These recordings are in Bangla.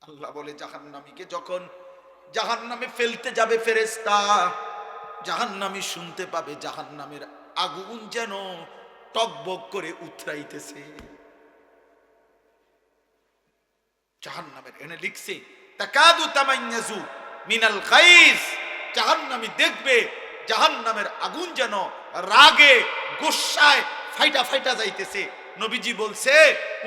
আল্লাহ বলে জাহান্নামীকে যখন জাহান্নামে ফেলতে যাবে ফেরেশতা, জাহান্নামী শুনতে পাবে জাহান্নামের আগুন যেন টকবক করে উতরাইতেছে। জাহান্নামের এনে লিখছে তাকাদু তামাইয়াজু মিনাল গাইজ, জাহান্নামী দেখবে জাহান্নামের আগুন যেন রাগে গোসায় ফাইটা ফাইটা যাইতেছে। নবীজি বলছে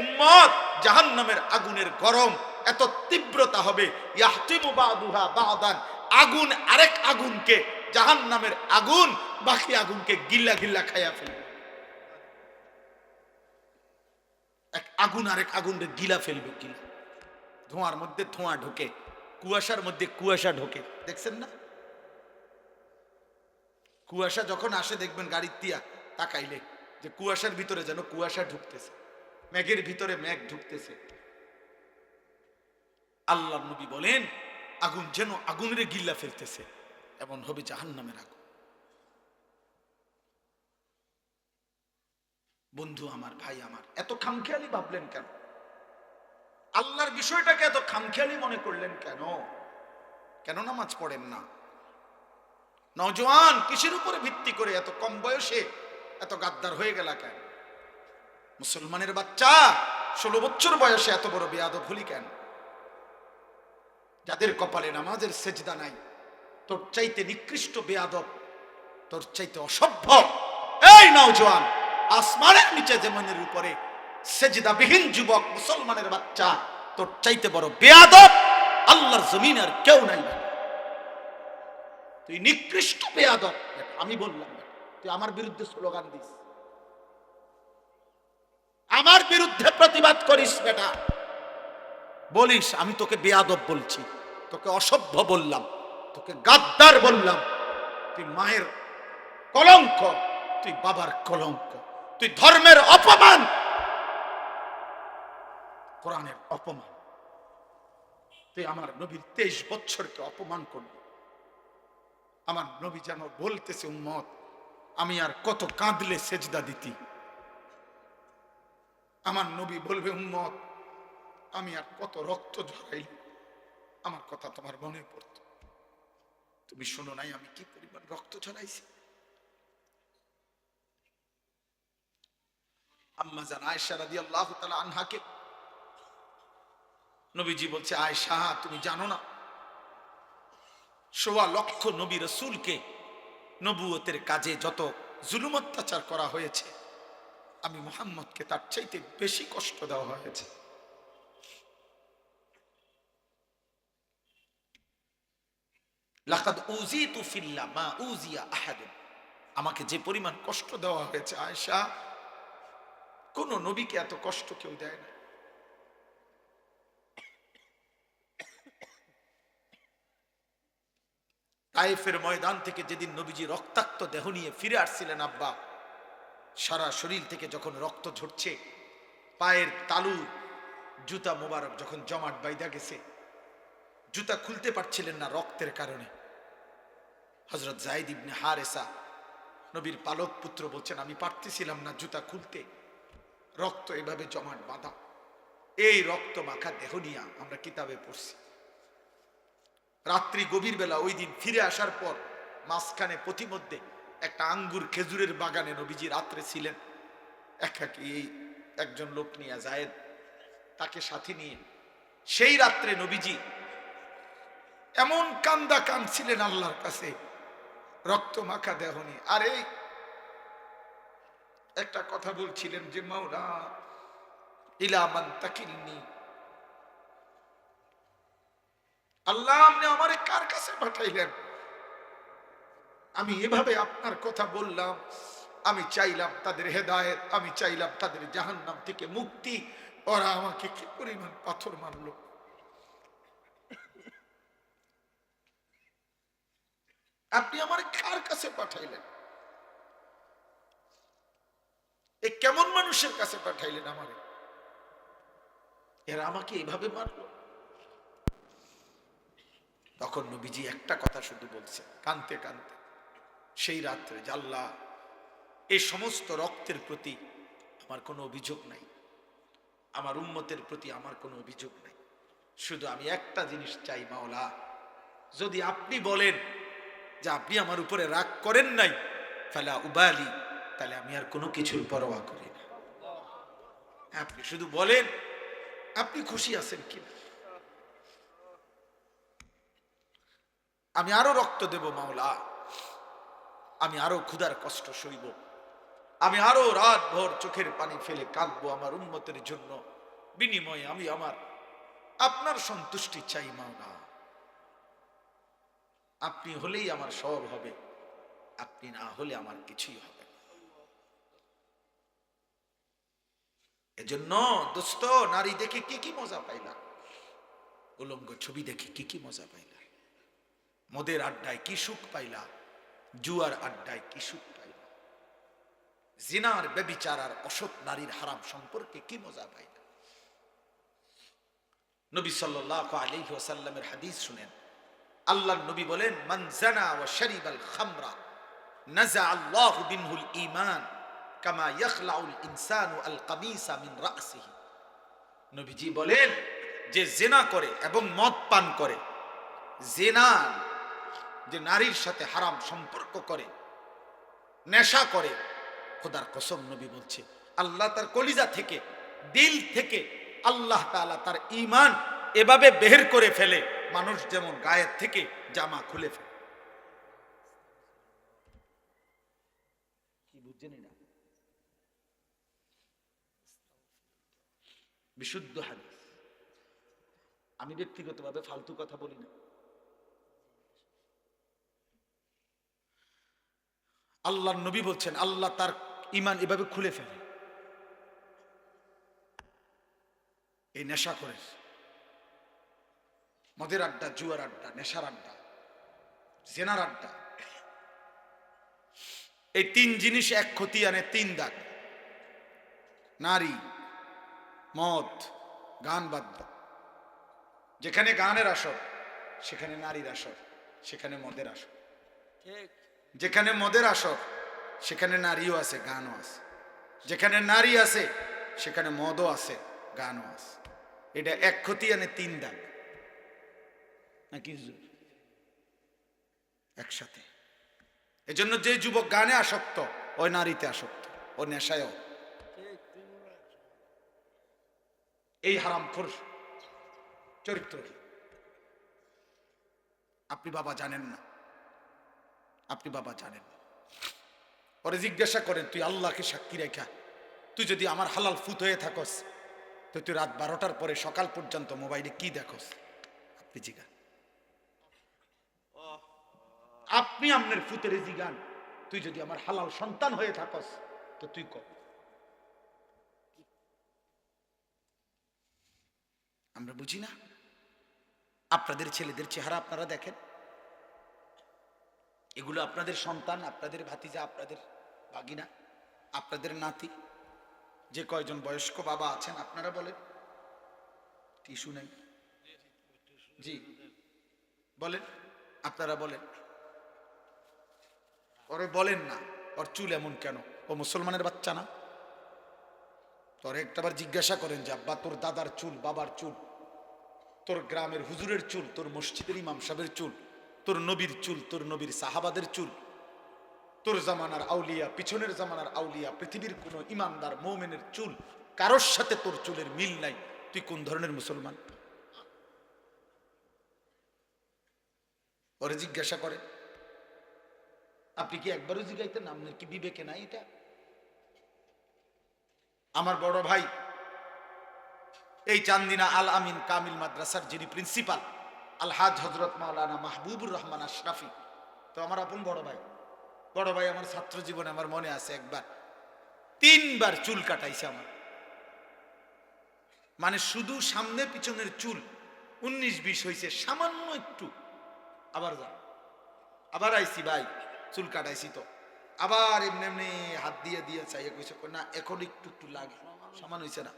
উম্মত জাহান্নামের আগুনের গরম এত তীব্রতা হবে, ইয়াহতিমু বাদুহা বাদান, আগুন আরেক আগুনকে, জাহান্নামের আগুন বাকি আগুনকে গিল্লা গিল্লা খাইয়া ফেলবে। এক আগুন আরেক আগুনকে গিলা ফেলবে, গিলা। ধোঁয়ার মধ্যে ধোঁয়া ঢোকে, কুয়াশার মধ্যে কুয়াশা ঢোকে, দেখছেন না? কুয়াশা যখন আসে দেখবেন গাড়ির তিয়া তাকাইলে যে কুয়াশার ভিতরে যেন কুয়াশা ঢুকতেছে, মেঘের ভিতরে মেঘ ঢুকতেছে। আল্লাহর নবী বলেন আগুন যেন আগুনের গিল্লা ফেলতেছে, এমন হবে জাহান্নামের আগুন। বন্ধু আমার, ভাই আমার, এত খামখেয়ালি ভাবলেন কেন? আল্লাহর বিষয়টাকে এত খামখেয়ালি মনে করলেন কেন? কেন নামাজ পড়েন না? নওজোয়ান কিসের উপরে ভিত্তি করে এত কম বয়সে এত গাদ্দার হয়ে গেল কেন? মুসলমানের বাচ্চা 16 বছর বয়সে এত বড় বেয়াদব হলি কেন? যাদের কপালে নামাজের সেজদা নাই, তোর চাইতে নিকৃষ্ট বেয়াদব, তোর চাইতে অসভ্য এই নওজোয়ান, আসমানের নিচে জমিনের উপরে সেজদাবিহীন যুবক মুসলমানের বাচ্চা, তোর চাইতে বড় বেয়াদব আল্লাহর জমিনে আর কেউ নাই। তুই নিকৃষ্ট বেয়াদব। আমি বললাম তুই আমার বিরুদ্ধে স্লোগান দিস, আমার বিরুদ্ধে প্রতিবাদ করিস বেটা, বলিস আমি তোকে বেয়াদব বলছি, তোকে অসভ্য বললাম, তোকে গাদ্দার বললাম, তুই মায়ের কলঙ্ক, তুই বাবার কলঙ্ক, তুই ধর্মের অপমান, কোরআনের অপমান, তুই আমার নবীর 23 বছরকে অপমান করলি। আমার নবী যেন বলতেছে উম্মত আমি আর কত কাঁদলে সেজদা দিতি। আমার নবী বলবে উম্মত আমি আর কত রক্ত ঝরাইলি, আমার কথা তোমার মনে পড়ত, তুমি শোনো নাই আমি কি পরিমাণ রক্ত ঝরাইছি। আম্মা জান আয়েশা রাদিয়াল্লাহু তাআলা আনহাকে নবীজি বলছে আয়েশা তুমি জানো না 1.25 লক্ষ নবী রাসূলকে নবুয়তের কাজে যত জুলুম অত্যাচার করা হয়েছে, আমি মুহাম্মদকে তার চাইতে বেশি কষ্ট দেওয়া হয়েছে। লাকাদ উযিতু ফিল্লাহ মা উযিয়া আহাদ, আমাকে যে পরিমাণ কষ্ট দেওয়া হয়েছে আয়েশা, কোন নবীকে এত কষ্ট কেউ দেয় না। তায়েফের ময়দান থেকে যেদিন নবীজি রক্তাক্ত দেহ নিয়ে ফিরে আসছিলেন, আব্বা সারা শরীর থেকে যখন রক্ত ঝরছে, পায়ের তালু জুতা মোবারক যখন জমাট বাইধা গেছে, জুতা খুলতে পারছিলেন না রক্তের কারণে, হযরত যায়েদ ইবনে হারেসা নবীর পালক পুত্র বলছেন আমি পারতেছিলাম না জুতা খুলতে, রক্ত এভাবে জমাট বাঁধা। এই রক্ত মাখা দেহ নিয়ে আমরা কিতাবে পড়ছি। রাত্রি গভীর বেলা ওই দিন ফিরে আসার পর মাঝখানে পথিমধ্যে একটা আঙ্গুর খেজুরের বাগানে নবীজি রাত্রে ছিলেন একাকী, এই একজন লোক নিয়ে যায়েদ তাকে সাথে নিয়ে সেই রাত্রে নবীজি এমন কান্দা কাঁদছিলেন আল্লাহর কাছে রক্ত মাখা দেহ নিয়ে। আর এই একটা কথা বলছিলেন যে মাওলা ইলা মান তাকিলনি, আল্লাহ আপনি আমারে কার কাছে পাঠাইলেন? আমি এভাবে আপনার কথা বললাম, আমি চাইলাম তাদের হেদায়েত, আমি চাইলাম তাদের জাহান্নাম থেকে মুক্তি, ওরা আমাকে কি পরিমাণ পাথর মারলো। আপনি আমার কার কাছে পাঠাইলেন? এ কেমন মানুষের কাছে পাঠাইলেন আমারে? এরা আমাকে এভাবে মারলো। তখন নবীজি একটা কথা শুধু বলছে কাঁদতে কাঁদতে সেই রাত্রে, যে আল্লাহ এই সমস্ত রক্তের প্রতি আমার কোনো অভিযোগ নাই, আমার উম্মতের প্রতি আমার কোনো অভিযোগ নাই, শুধু আমি একটা জিনিস চাই মাওলা, যদি আপনি বলেন যে আপনি আমার উপরে রাগ করেন নাই, ফালা উবালি, তাহলে আমি আর কোনো কিছুর পরোয়া করি না। আপনি শুধু বলেন আপনি খুশি আছেন কিনা, আমি আরো রক্ত দেব মাওলা, আমি আরো ক্ষুধার কষ্ট সইব, আমি আরো রাত ভর চোখের পানি ফেলে কাঁদবো আমার উম্মতের জন্য, বিনিময়ে আমি আমার আপনার সন্তুষ্টি চাই মাওলা। আপনি হলেই আমার সব হবে, আপনি না হলে আমার কিছুই হবে না। এজন্য দোস্ত, নারী দেখে কি কি মজা পাইলা, উলঙ্গ ছবি দেখে কি কি মজা পাইলা, মদের আড্ডায় কি সুখ পাইলা, জুয়ার আড্ডায় কি সুখ পাইলা, জিনার ব্যভিচার আর অসৎ নারীর হারাম সম্পর্কে কি মজা পাইলা। নবী সাল্লাল্লাহু আলাইহি ওয়াসাল্লামের হাদিস শুনেন, আল্লাহর নবী বলেন, মান জানা ওয়া শারিবাল খামরা নাযা আল্লাহু বিনহুল ঈমান কামা ইয়াখলাউল ইনসানু আল কামিসা মিন রাসিহি। নবীজি বলেন, যে জিনা করে এবং মদ পান করে, জিনা যে নারীর সাথে হারাম সম্পর্ক করে, নেশা করে, খোদার কসম নবী বলছে আল্লাহ তার কলিজা থেকে, দিল থেকে আল্লাহ তাআলা তার ঈমান এভাবে বের করে ফেলে, মানুষ যেমন গায়ের থেকে জামা খুলে ফেলে। কি বুঝছেন না? বিশুদ্ধ হাদিস। আমি ব্যক্তিগতভাবে ফালতু কথা বলি না। আল্লাহর নবী বলছেন আল্লাহ তার ঈমান এভাবে খুলে ফেলে। এই নেশা করে, মদের আড্ডা, জুয়ার আড্ডা, নেশার আড্ডা, জেনার আড্ডা, এই তিন জিনিস এক ক্ষতি আনে, তিন দাগ। নারী, মদ, গান বাদ্য। যেখানে গানের আসর সেখানে নারীর আসর, সেখানে মদের আসর। যেখানে মদের আসর সেখানে নারীও আছে, গানও আছে। যেখানে নারী আছে সেখানে মদও আছে, গানও আছে। এটা এক ক্ষতি আনে, তিন দাগ নাকি একসাথে। এজন্য যে যুবক গানে আসক্ত, ওই নারীতে আসক্ত, ও নেশায়ও। এই হারামখোর চরিত্র কি? আপনি বাবা জানেন না, আপনি বাবা জানেন না। ওরে জিজ্ঞাসা করেন, তুই আল্লাহকে সাক্ষী রেখা, তুই যদি আমার হালাল ফুত হয়ে থাকস, তো তুই রাত 12টার পরে সকাল পর্যন্ত মোবাইলে কি দেখস? আপনি জিগান, আপনি আপনার ফুতের জিগান, তুই যদি আমার হালাল সন্তান হয়ে থাকস, তো তুই কর। আমরা বুঝি না? আপনাদের ছেলেদের চেহারা আপনারা দেখেন, এগুলো আপনাদের সন্তান, আপনাদের ভাতিজা, আপনাদের ভাগিনা, আপনাদের নাতি। যে কয়জন বয়স্ক বাবা আছেন আপনারা বলেন, টিস্যু নেই? জি বলেন, আপনারা বলেন। ওরে বলেন না, ওর চুল এমন কেন? ও মুসলমানের বাচ্চা না? তোর একটাবার জিজ্ঞাসা করেন যে আব্বা, তোর দাদার চুল, বাবার চুল, তোর গ্রামের হুজুরের চুল, তোর মসজিদের ইমাম সাহেবের চুল, তোর নবীর চুল, তোর নবীর সাহাবাদের চুল, তোর জামানার আউলিয়া, পিছনের জামানার আউলিয়া, পৃথিবীর কোন ইমানদার মুমিনের চুল, কারোর সাথে তোর চুলের মিল নাই। তুই কোন ধরনের মুসলমান? ওরে জিজ্ঞাসা করে। আপনি কি একবারও জিজ্ঞাইতেন? আপনার কি বিবেকে নাই এটা? আমার বড় ভাই, এই চান্দিনা আল আমিন কামিল মাদ্রাসার যিনি প্রিন্সিপাল, আলহাজ হজরত মাওলানা মাহবুবুর রহমান আশরাফি, তো আমার আপন বড় ভাই। বড় ভাই আমার ছাত্র জীবনে আমার মনে আছে একবার 3বার চুল কাটাইছে আমার। মানে শুধু সামনে পিছনের চুল 19-20 হয়েছে, সামান্য একটু। আবার যা, আবার আইছি ভাই, চুল কাটাইছি তো, আবার এমনি এমনি হাত দিয়ে দিয়ে চাইয়া কইছে না এখন একটু একটু লাগে, সামান্য হয়েছে না,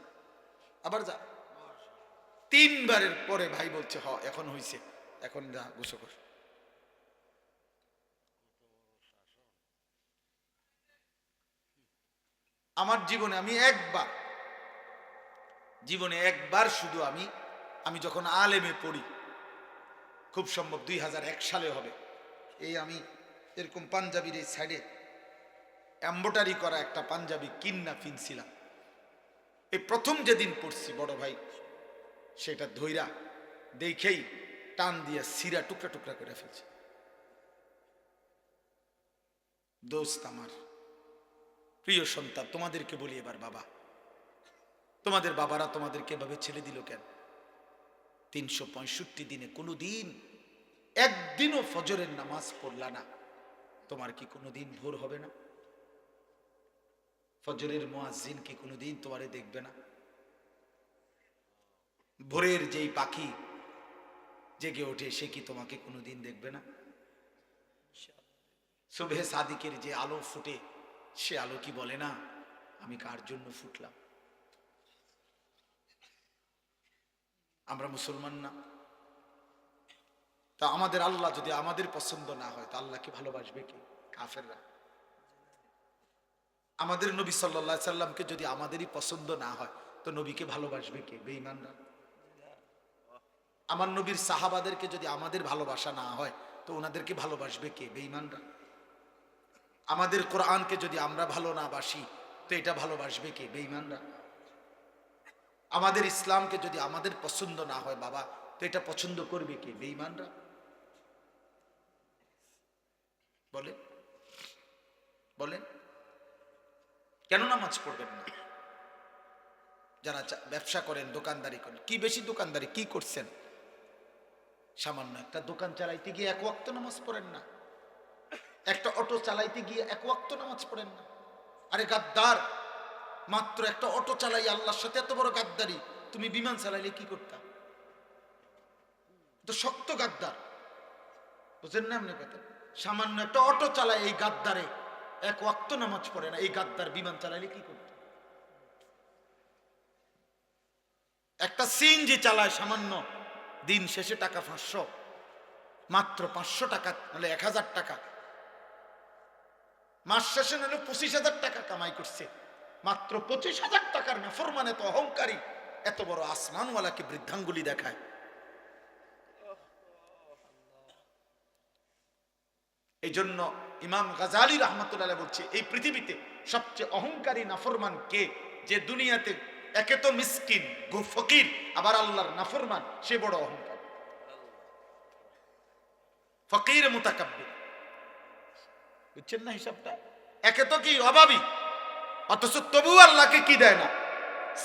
আবার যা। 3বারের পরে ভাই বলছে হ এখন হয়েছে, এখন যা গোসল কর। আমার জীবনে আমি একবার, জীবনে একবার শুধু আমি আমি যখন আলেমে পড়ি, খুব সম্ভব 2001 সালে হবে, এই আমি এরকম পাঞ্জাবির এই সাইডে এম্বোটারি করা একটা পাঞ্জাবি কিন্না ফিনছিলাম। এই প্রথম যেদিন পড়ছি বড় ভাই, সেটা ধইরা দেখেই টান দিয়ে সিরা টুকরা টুকরা করে ফেলছে। দোস্ত আমার, প্রিয় সন্তান, তোমাদেরকে বলি এবার, বাবা, তোমাদের বাবারা তোমাদেরকে এভাবে ছেড়ে দিল কেন? 365 দিনে কোনো দিন একদিনও ফজরের নামাজ পড়লা না, তোমার কি কোনোদিন ভোর হবে না? ফজরের মুয়াজ্জিন কি কোনোদিন তোমারে দেখবে না? ভোরের যেই পাখি জেগে ওঠে সে কি তোমাকে কোনোদিন দেখবে না? সুবহে সাদিকের যে আলো ফুটে, সে আলো কি বলে না আমি কার জন্য ফুটলাম? আমরা মুসলমান না? তা আমাদের আল্লাহ যদি আমাদের পছন্দ না হয়, তা আল্লাহকে ভালোবাসবে কি? কাফেররা। আমাদের নবী সাল্লাল্লাহু আলাইহি সাল্লামকে যদি আমাদেরই পছন্দ না হয়, তো নবীকে ভালোবাসবে কে? বেঈমানরা। আমার নবীর সাহাবাদেরকে যদি আমাদের ভালোবাসা না হয়, তো ওনাদেরকে ভালোবাসবে কে? বেঈমানরা। আমাদের কোরআনকে যদি আমরা ভালো না বাসি, তো এটা ভালোবাসবে কে? বেঈমানরা। আমাদের ইসলামকে যদি আমাদের পছন্দ না হয় বাবা, তো এটা পছন্দ করবে কে? বেঈমানরা। বলেন বলেন, কেন নামাজ পড়বেন না? যারা ব্যবসা করেন, দোকানদারি করেন, কি বেশি দোকানদারি কি করছেন? সামান্য একটা দোকান চালাইতে গিয়ে এক ওয়াক্ত নামাজ পড়েন না, একটা অটো চালাইতে গিয়ে এক ওয়াক্ত নামাজ পড়েন না। আরে গাদ্দার, মাত্র একটা অটো চালাই আল্লাহর সাথে এত বড় গাদ্দারি, তুমি বিমান চালাইলে কি করতা? তো শক্ত গাদ্দার, বুঝেন না? এমনি কথা, সামান্য একটা অটো চালায় এই গাদ্দারে এক ওয়াক্ত নামাজ পড়ে না, এই গাদ্দার বিমান চালাইলে কি করত? একটা সিএনজি চালায় সামান্য, দিন শেষে টাকা 500, মাত্র 500 টাকা নাহলে 1000 টাকা, মাস শেষে নাহলে 25,000 টাকা কামাই করছে, মাত্র 25,000 টাকার নাফরমান এত অহংকারী, এত বড় আসমানওয়ালাকে বৃদ্ধাঙ্গুলি দেখায়। এই জন্য ইমাম গাজালি রাহমাতুল্লাহ বলছে, এই পৃথিবীতে সবচেয়ে অহংকারী নাফরমান কে? যে দুনিয়াতে একে তো মিসকিন ফকির, আবার আল্লাহর নাফরমান, সে বড় অহংকার। ফকির মুতাকাব্বির, বুঝছেন না হিসাবটা? একে তো কি অভাবী, অথচ তবু আল্লাহকে কি দেয় না?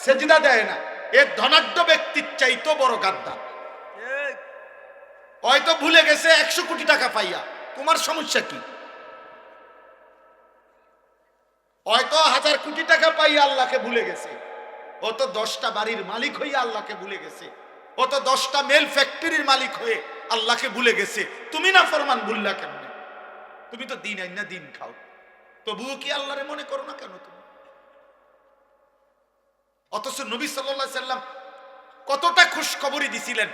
সেজদা দেয় না। এ ধনাঢ্য ব্যক্তির চাইতো বড় গাদ্দার। হয়তো ভুলে গেছে 100 কোটি টাকা পাইয়া, তোমার সমস্যা কি? হয়তো 1000 কোটি টাকা পাইয়া আল্লাহকে ভুলে গেছে, ও তো 10টা বাড়ির মালিক হইয়া আল্লাহকে ভুলে গেছে, ও তো 10টা মেল ফ্যাক্টরির মালিক হয়ে আল্লাহকে ভুলে গেছে। তুমি না ফরমান ভুললা কেমনে? তুমি তো দিন আইন না দিন খাও, তবুও কি আল্লাহরে মনে করো না কেন তুমি? অথচ নবী সাল্লাল্লাহু আলাইহি সাল্লাম কতটা খুশখবরি দিছিলেন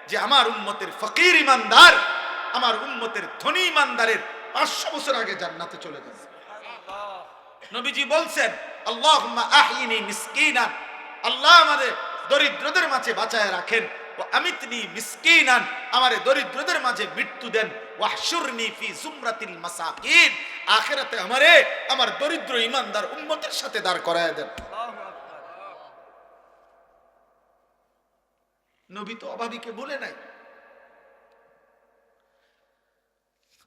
যে আমার উম্মতের ফকির ইমানদার, আমার উম্মতের ধনী ইমানদারের 500 বছর আগে জান্নাতে চলে গেছে। নবীজি বলছেন, আল্লাহুম্মা আহিনি মিসকিনান, আল্লাহ আমাদের দরিদ্রদের মাঝে বাঁচায় রাখেন, ও আমিতনি মিসকিনান, আমারে দরিদ্রদের মাঝে মৃত্যু দেন, ওয়াহশুরনি ফি জুমরাতিল মাসাকিন, আখিরাতে আমারে আমার দরিদ্র ইমানদার উম্মতের সাথে দাঁড় করায় দেন। নবী তো অভাবীকে বলে নাই।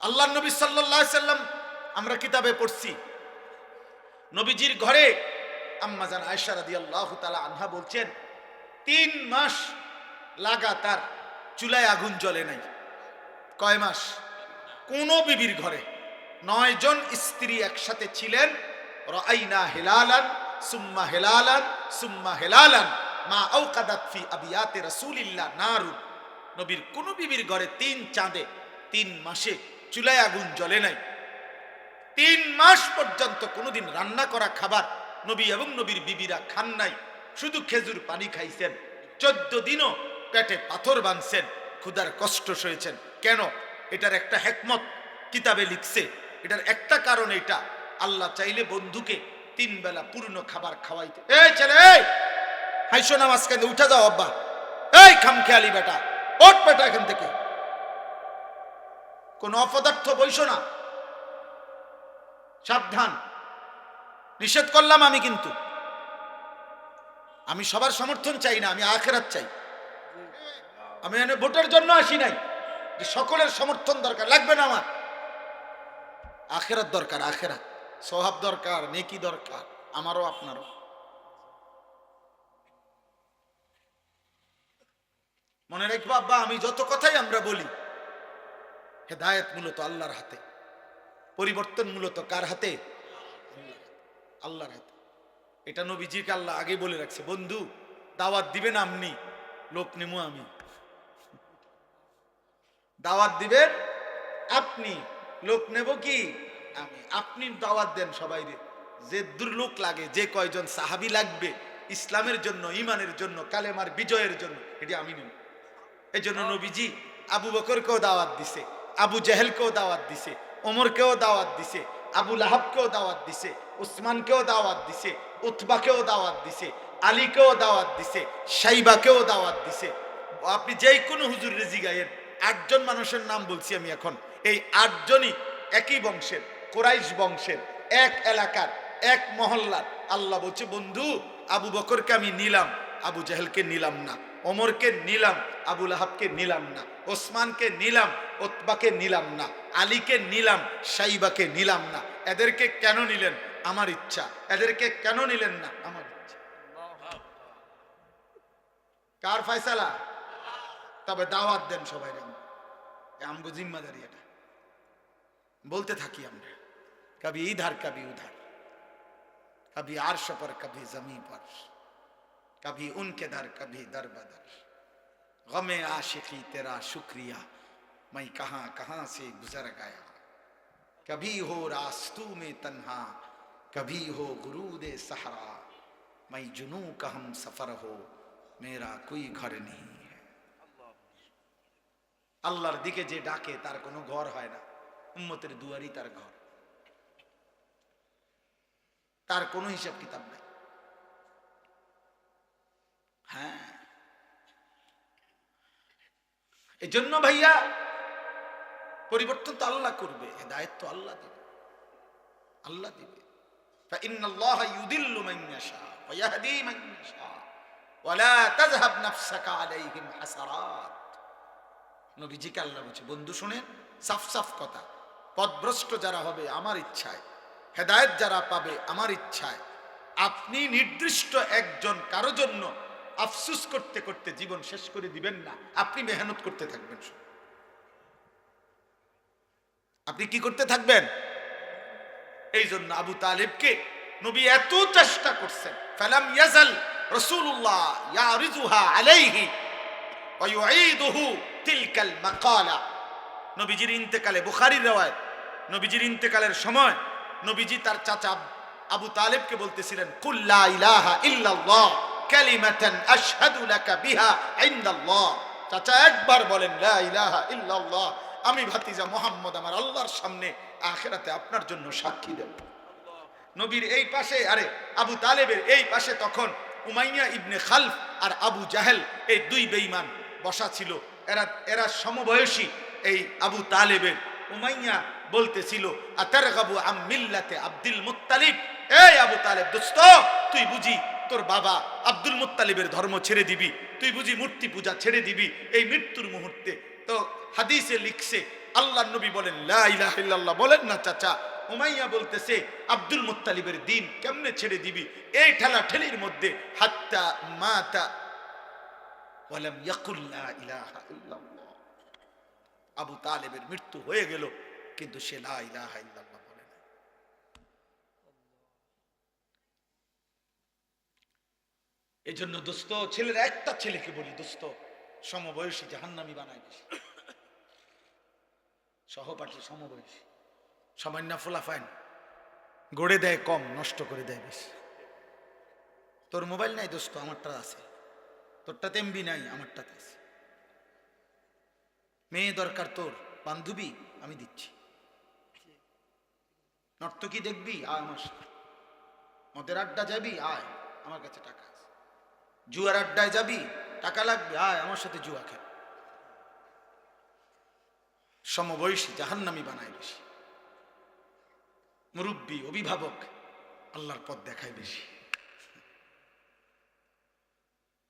আল্লাহর নবী সাল্লাল্লাহু আলাইহি সাল্লাম, আমরা কিতাবে পড়ছি, নবীজির ঘরে আম্মা জান আয়েশা রাদিয়াল্লাহু তাআলা আনহা বলছেন, 3 মাস লাগাতার চুলায় আগুন জ্বলে নাই। কয় মাস? কোন বিবির ঘরে 9 জন স্ত্রী একসাথে ছিলেন। রাআইনা হিলালান সুম্মা হিলালান সুম্মা হিলালান মা আওকাদাত ফি আবিয়াতি রাসূলিল্লাহ নারু, নবীর কোন বিবির ঘরে 3 চাঁদে 3 মাসে চুলায় আগুন জ্বলে নাই। 3 মাস পর্যন্ত কোনোদিন রান্না করা খাবার নবী এবং নবীর বিবিরা খান নাই, শুধু খেজুর পানি খাইছেন। 14 দিনও পেটে পাথর বাঁধছেন, ক্ষুধার কষ্ট সয়েছেন। কেন? এটার একটা হিকমত কিতাবে লিখছে। এটার একটা কারণ এটা, আল্লাহ চাইলে বন্ধুকে 3 বেলা পূর্ণ খাবার খাওয়াইতে। এই ছেলে, এই হাইশো নামাজ কেন, উঠে যাও আব্বা, এই খামখেয়ালি বেটা, ওঠ বেটা এখান থেকে, কোন অপদার্থ বইসো না, সাবধান। নিষেধ করলাম আমি, কিন্তু আমি সবার সমর্থন চাই না, আমি আখিরাত চাই। আমি এখানে ভোটের জন্য আসি নাই যে সকলের সমর্থন দরকার, লাগবে না আমার। আখিরাত দরকার, আখিরাত, সওয়াব দরকার, নেকি দরকার, আমারও আপনারও। মনে রাখবো আব্বা, আমি যত কথাই আমরা বলি, হেদায়েত মূলত আল্লাহর হাতে, পরিবর্তন মূলত কার হাতে? আল্লাহর হাতে। এটা নবীজিকে আল্লাহ আগে বলে রাখছে, বন্ধু দাওয়াত দিবেন আপনি, লোক নেমু আমি। দাওয়াত দিবেন আপনি, লোক নেব কি আমি। আপনি দাওয়াত দেন সবাই, যে দূর লোক লাগে, যে কয়জন সাহাবী লাগবে ইসলামের জন্য, ইমানের জন্য, কালেমার বিজয়ের জন্য, এটি আমি নেব। এই জন্য নবীজি আবু বকরকেও দাওয়াত দিছে, আবু জেহেলকেও দাওয়াত দিছে, ওমরকেও দাওয়াত দিছে, আবু লাহাবকেও দাওয়াত দিছে, উসমানকেও দাওয়াত দিছে, উতবাকেও দাওয়াত দিছে, আলীকেও দাওয়াত দিছে, শাইবাকেও দাওয়াত দিছে। আপনি যেই কোনো হুজুরের জিগায়েন, 8 জন মানুষের নাম বলছি আমি এখন, এই 8 জনই একই বংশের, কুরাইশ বংশের, এক এলাকার, এক মহল্লার। আল্লাহ বলছে, বন্ধু আবু বকরকে আমি নিলাম, আবু জেহেলকে নিলাম না, ওমরকে নিলাম, আবু লাহাবকে নিলাম না, ওসমানকে নিলাম, উতবাকে নিলাম না, আলীকে নিলাম, শাইবাকে নিলাম না। এদেরকে কেন নিলেন? আমার ইচ্ছা। এদেরকে কেন নিলেন না? আমার ইচ্ছা। কার ফয়সালা? তবে দাওয়াত দেন সবাই, আমগো জিম্মাদারি এটা। বলতে থাকি আমরা, কবি ইধার কবি উধার, कभी आर्श पर कभी जमीन पर, कभी उनके दर कभी दर बदर, गमे आशिकी तेरा शुक्रिया मैं कहां कहां से गुजर गया, कभी हो रास्तू में तन्हा कभी हो गुरूदे सहरा, मैं जुनू का हम सफर हो मेरा कोई घर नहीं है। আল্লাহর দিকে যে ডাকে তার কোনো ঘর হয় না, উম্মতের দুয়ারই তার ঘর, তার কোনো হিসাব কিতাব নাই। হ্যাঁ, এই জন্য ভাইয়া পরিবর্তন তো আল্লাহ করবে, হেদায়েত তো আল্লাহ দিবে, আল্লাহ দিবে। ফাইন্নাল্লাহ ইউদিল্লু মান ইয়াশা ওয়া ইয়াহদি মান ইয়াশা ওয়া লা তাযহাব নাফসাকা আলাইহিম হাসারাত। নবীজিকে আল্লাহ বলছে, বন্ধু শুনেন, সাফ সাফ কথা, পথভ্রষ্ট যারা হবে আমার ইচ্ছায়, হেদায়েত যারা পাবে আমার ইচ্ছায়, আপনি নির্দিষ্ট একজন কারো জন্য আফসুস করতে করতে জীবন শেষ করে দিবেন না, আপনি মেহনত করতে থাকবেন। আপনি কি করতে থাকবেন? এই জন্য আবু তালেবকে নবী এত চেষ্টা করছেন, ফালাম ইয়াজাল রাসূলুল্লাহ ইয়ারিজুহা আলাইহি ওয়া ইউঈদুহু তিলকাল মাকালা। নবীজির ইন্তেকালে, বুখারীর riwayat, নবীজির ইন্তেকালের সময় নবীজি তার চাচা আবু তালেবকে বলতেছিলেন, কুল লা ইলাহা ইল্লাল্লাহ কালিমাতান আশহাদু লাকা বিহা ইনদাল্লাহ। চাচা একবার বলেন লা ইলাহা ইল্লাল্লাহ, আমি ভাতিজা মুহাম্মদ আমার আল্লাহর সামনে আখিরাতে আপনার জন্য সাক্ষী দেব। নবীর এই পাশে, আরে আবু তালেবের এই পাশে তখন উমাইয়া ইবনে খালফ আর আবু জাহেল, এই দুই বেঈমান বসা ছিল। এরা সমবয়সী এই আবু তালেবের। উমাইয়া বলতেছিল, আতারগাবু আম মিল্লাতে আব্দুল মুত্তালিব, এই আবু তালেব দোস্ত, তুই বুঝি তোর বাবা আব্দুল মুত্তালিবের ধর্ম ছেড়ে দিবি? তুই বুঝি মূর্তি পূজা ছেড়ে দিবি এই মৃত্যুর মুহূর্তে? তো হাদিসে লিখছে, আল্লাহর নবী বলেন লা ইলাহা ইল্লাল্লাহ বলেন না চাচা। উমাইয়া বলতেছে, আব্দুল মুত্তালিবের দিন কেমনে ছেড়ে দিবি? এই ঠেলা ঠেলির মধ্যে হাত্তা মাতা ওয়ালাম ইয়াকুল লা ইলাহা ইল্লাল্লাহ, আবু তালেবের মৃত্যু হয়ে গেল কিন্তু সে লা ইলাহা ইল্লাল্লাহ বলে না। এই জন্য দোস্ত, ছেলের একটা ছেলেকে বলি, দোস্ত সমবয়সী জাহান্নামী বানায় বেশি, সহপাঠী সমবয়সী, সামান্য ফুলাফাইন গড়ে দেয় কম, নষ্ট করে দেয় বেশি। তোর মোবাইল নাই দোস্ত, আমারটা আছে, তোরটাতে এমবি নাই, আমারটাতে আছে। মেয়ে দরকার তোর, বান্ধবী আমি দিচ্ছি। নর্তকী দেখবি, আয় আমার সাথে। মদের আড্ডা যাবি, আয়, আমার কাছে টাকা আছে। জুয়ার আড্ডায় যাবি, টাকা লাগবে, আয় আমার সাথে জুয়া খেল। সমবয়সী জাহান্নামী বানায় বেশি, মুরব্বী অভিভাবক আল্লাহর পথ দেখায় বেশি।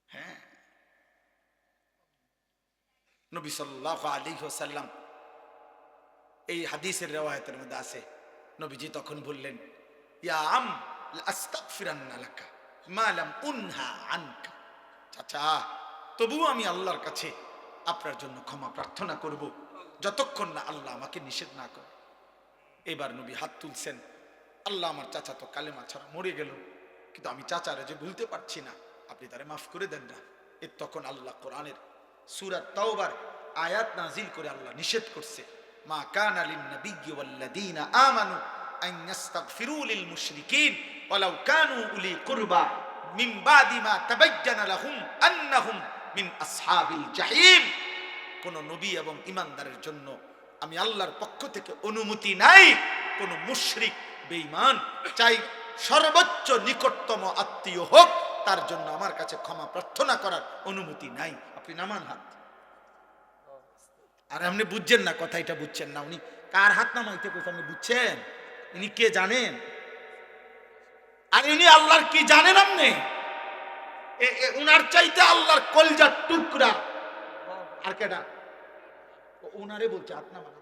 হ্যাঁ, নবী সাল্লাল্লাহু আলাইহি ওয়াসাল্লাম এই হাদিসের রিওয়ায়াতের মধ্যে আছে, নবীজি তখন বললেন, ইয়া আম আস্তাগফিরান্না লাকা মা লাম উনহা আনকা। চাচা, তবুও আমি আল্লাহর কাছে আপনার জন্য ক্ষমা প্রার্থনা করব যতক্ষণ না আল্লাহ আমাকে নিষেধ না করে। এবার নবী হাত তুলছেন, আল্লাহ আমার চাচা তো কালেমা ছাড়া মরে গেল, কিন্তু আমি চাচারে যে ভুলতে পারছি না, আপনি তারে মাফ করে দেন না। এর তখন আল্লাহ কোরআনের সূরা তাওবার আয়াত নাজিল করে আল্লাহ নিষেধ করছে, মা কানা লিন নাবিয়্যি ওয়াল্লাযীনা আমানু আন ইস্তাগফিরু লিল মুশরিকিন ওয়ালাউ কানু উলি কুরবা মিন বাদি মা তাবায়্যানা লাহুম আন্নাহুম মিন আসহাবিল জাহিম। কোন নবী এবং ঈমানদারের জন্য আমি আল্লাহর পক্ষ থেকে অনুমতি নাই কোন মুশরিক বেঈমান, চাই সর্বোচ্চ নিকটতম আত্মীয় হোক, তার জন্য আমার কাছে ক্ষমা প্রার্থনা করার অনুমতি নাই। আপনি নামান হাত। আর আপনি বুঝছেন না, কথা এটা বুঝছেন না, উনি কার হাত নামাইতে কইছে আপনি বুঝছেন? উনি কে জানেন? আর উনি আল্লাহর কি জানেন? আপনি উনার চাইতে আল্লাহর কলজার টুকরা আর কেডা? উনারে বলছে হাত নামান।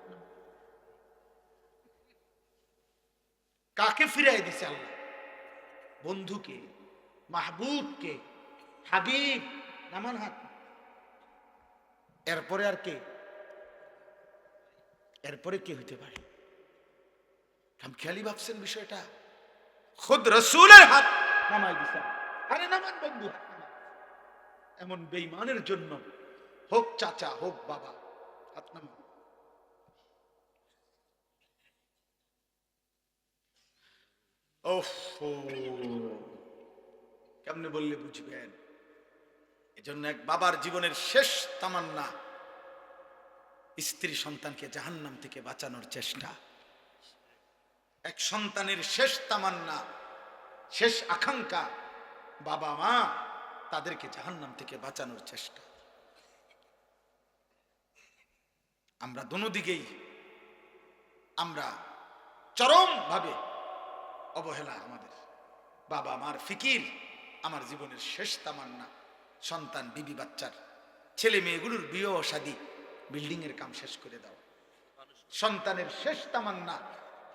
কাকে ফিরাই দিছে আল্লাহ? বন্ধুকে, মাহবুবকে, হাবিব। নামান হাত। এরপরে আর কে? এরপরে কে হইতে পারে? খেয়ালি ভাবছেন বিষয়টা? খুদ রাসূলের হাত নামাই দিছে। আরে নামান বন্ধু, হাত নামান। এমন বেঈমানের জন্য হোক চাচা হোক বাবা, হাত নামান। কেমনে বললে বুঝবেন? এজন্য এক বাবার জীবনের শেষ তামান্না স্ত্রী সন্তানকে জাহান্নাম থেকে বাঁচানোর চেষ্টা। এক সন্তানের শেষ তামান্না, শেষ আকাঙ্ক্ষা, বাবা মা তাদেরকে জাহান্নাম থেকে বাঁচানোর চেষ্টা। আমরা দোনোদিকেই আমরা চরম ভাবে অবহেলা। আমাদের বাবা মার ফিকির আমার জীবনের শেষ তামান্না। সন্তান, বিবি, বাচ্চার ছেলে মেয়েগুলোর বিয়ে শাদী, বিল্ডিং এর কাম শেষ করে দাও। সন্তানের শেষ তামান্না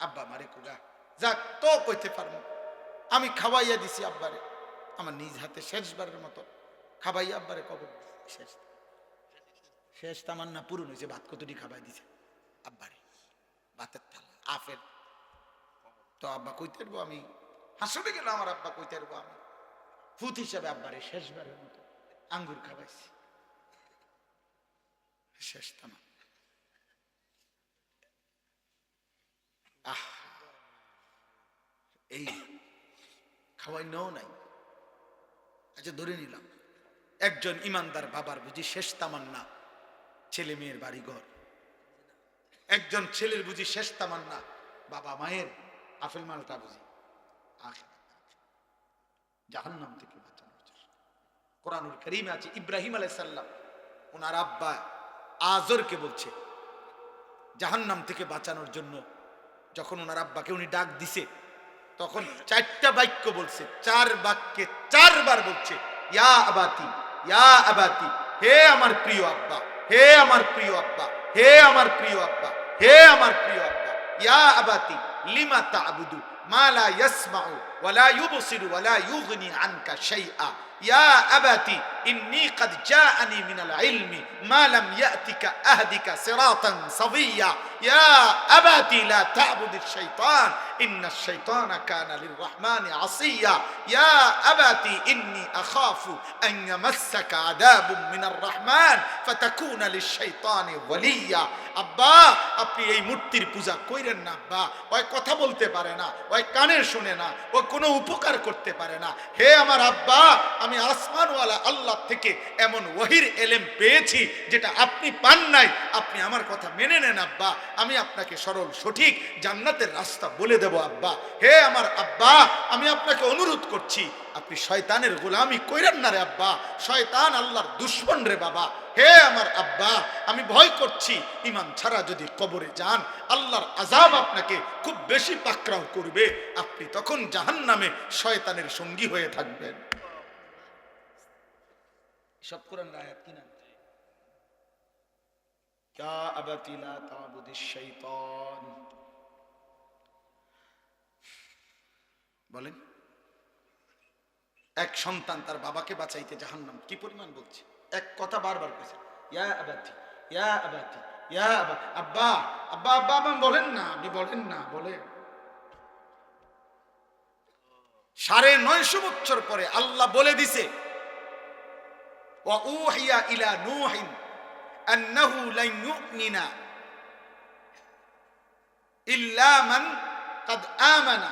আব্বা মারে কুগা যাক তো কইতে পারবো, আমি খাওয়াইয়া দিছি আব্বারে, আমার নিজ হাতে শেষবারের মতো খাওয়াইয়া আব্বারে কবর শেষ। শেষ তামান্না পূরণ হয়েছে। ভাত কতটি খাওয়াই দিছে আব্বারে, ভাতের থালা আফের। তো আব্বা কইতে পারবো, আমি হাসতে গেলাম, আমার আব্বা কইতে পারবো আমি ফুত হিসাবে আব্বারে শেষবারের মতো আঙ্গুর খাওয়াইছি। শেষ তামান্না। এই খাওয়াই নাও নাই। আচ্ছা ধরে নিলাম একজন ইমানদার বাবার বুঝি শেষ তামান্না ছেলে মেয়ের বাড়িঘর, একজন ছেলের বুঝি শেষ তামান্না বাবা মায়ের আফেল মালটা বুঝি জাহান্নাম থেকে বাঁচানোর চেষ্টা। কোরআনুল কারীমে আছে ইব্রাহিম আলাইহিস সালাম ওনার আব্বা আজরকে বলছে জাহান্নাম থেকে বাঁচানোর জন্য। যখন ওনার আব্বাকে উনি ডাক দিছে তখন চারটা বাক্য বলছে, চার বাক্যে চারবার বলছে ইয়া আবাতি, ইয়া আবাতি, হে আমার প্রিয় আব্বা, হে আমার প্রিয় আব্বা, হে আমার প্রিয় আব্বা, হে আমার প্রিয় আব্বা। ইয়া আবাতি লিমা তা'বুদু মা লা ইয়াসমাউ ওয়া লা ইউবসিরু ওয়া লা ইউগনি আনকা শাইআ। ইয়া আবাতি ইন্নী ক্বাদ জাআনি মিনাল ইলমি মা লাম ইয়াতিকা আহদিকা সিরাতান সাবিয়্যা। ইয়া আবাতি লা তা'বুদিশ শাইতান ইন্নাশ শাইতানা কানা লিররহমানি আসিয়্যা। ইয়া আবাতি ইন্নী আখাফু আন ইয়ামাসসাকা আযাবুম মিনার রহমান ফাতাকুনা লিশ শাইতানি ওয়ালিয়্যা। আব্বা আপনি এই মূর্তির পূজা কইরেন না আব্বা, ওই কথা বলতে পারে না, ওই কানে শুনে না, ও কোনো উপকার করতে পারে না। হে আমার আব্বা, আমি আসমানওয়ালা আল্লাহ থেকে এমন ওহির এলেম পেয়েছি যেটা আপনি পান নাই, আপনি আমার কথা মেনে নেন আব্বা, আমি আপনাকে সরল সঠিক জান্নাতের রাস্তা বলে দেব আব্বা। হে আমার আব্বা, আমি আপনাকে অনুরোধ করছি আপনি শয়তানের গোলামি কইরেন না রে আব্বা, শয়তান আল্লাহর দুশমন রে বাবা। হে আমার আব্বা, আমি ভয় করছি ঈমান ছাড়া যদি কবরে যান আল্লাহর আযাব আপনাকে খুব বেশি পাকড়াও করবে, আপনি তখন জাহান্নামে শয়তানের সঙ্গী হয়ে থাকবেন। সব কোরআন আয়াত কিনা ইয়া আবাতি লা তা'বুদিশ শাইতান। বলেন, এক সন্তান তার বাবাকে বাঁচাইতে জাহান্নাম কি পরিমাণ বলছে, এক কথা বারবার কইছে, ইয়া আবাতি ইয়া আবাতি ইয়া আবা, আব্বা আব্বা আব্বা, আপনি বলেন না, আপনি বলেন না, বলেন। 950 বছর পরে আল্লাহ বলে দিছে, ওয়া উহিয়া ইলা নূহিন আন্নাহু লান ইউমিনা ইল্লা মান ক্বাদ আমানা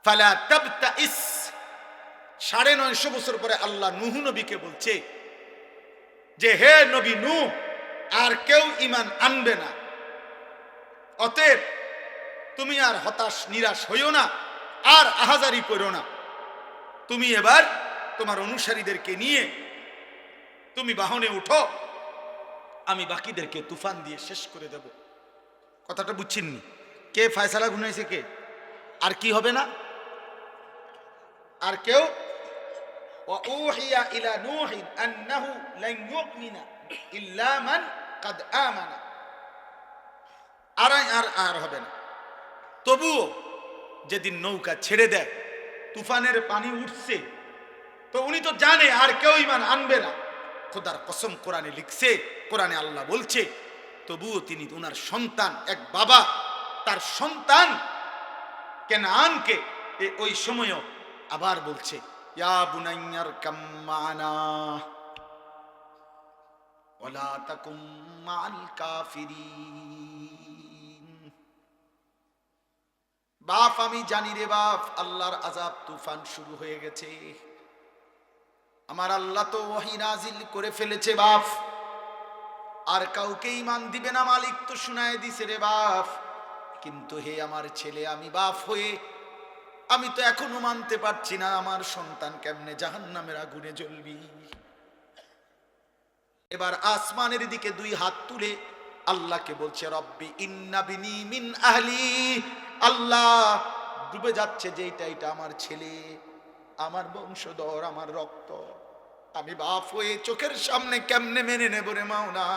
ফালা তাবতাইস। 950 বছর পরে আল্লাহ নূহ নবীকে বলছে যে হে নবী নূহ, আর কেউ ঈমান আনবে না, অতএব তুমি আর হতাশ নিরাশ হইও না, আর আহাজারি করো না, তুমি এবার তোমার অনুসারীদেরকে নিয়ে তুমি বাহনে উঠো, আমি বাকিদেরকে তুফান দিয়ে শেষ করে দেব। কথাটা বুঝছেননি? কে ফয়সালা গুনাইছে? কে? আর কি হবে না? আর কেউ ওয়া উহিয়া ইলা নূহিন আন্নাহু লান ইউমিনা ইল্লা মান ক্বাদ আমানা, আর হবে না। তবুও যেদিন নৌকা ছেড়ে দেয়, তুফানের পানি উঠছে, তো উনি তো জানে আর কেউ ঈমান আনবে না। খোদার কসম, কোরআনে লিখছে, কোরআনে আল্লাহ বলছে, তবুও তিনি ওনার সন্তান, এক বাবা তার সন্তান কেনানকে ওই সময়ও আবার বলছে, ইয়া বুনাইয়ার কাম্মানা ওয়ালা তাকুম মাআল কাফিরিন। বাপ, আমি জানি রে বাপ, আল্লাহর আযাব তুফান শুরু হয়ে গেছে, আমার আল্লাহ তো ওহী নাজিল করে ফেলেছে বাপ, আর কাউকে ঈমান দিবে না, মালিক তো শুনায় দিছে রে বাপ। কিন্তু হে আমার ছেলে, আমি বাপ হয়ে আমি তো এখনো মানতে পারছি না, আমার সন্তান কেমনে জাহান্নামের আগুনে জ্বলবি। এবার আসমানের দিকে 2 হাত তুলে আল্লাহকে বলছে, রব্বি ইন্না বিনি মিন আহলি। আল্লাহ, ডুবে যাচ্ছে যেটা, এটা আমার ছেলে, আমার বংশধর, আমার রক্ত, আমি বাপ হয়ে চোখের সামনে কেমনে মেনে নেব রে মাওলা,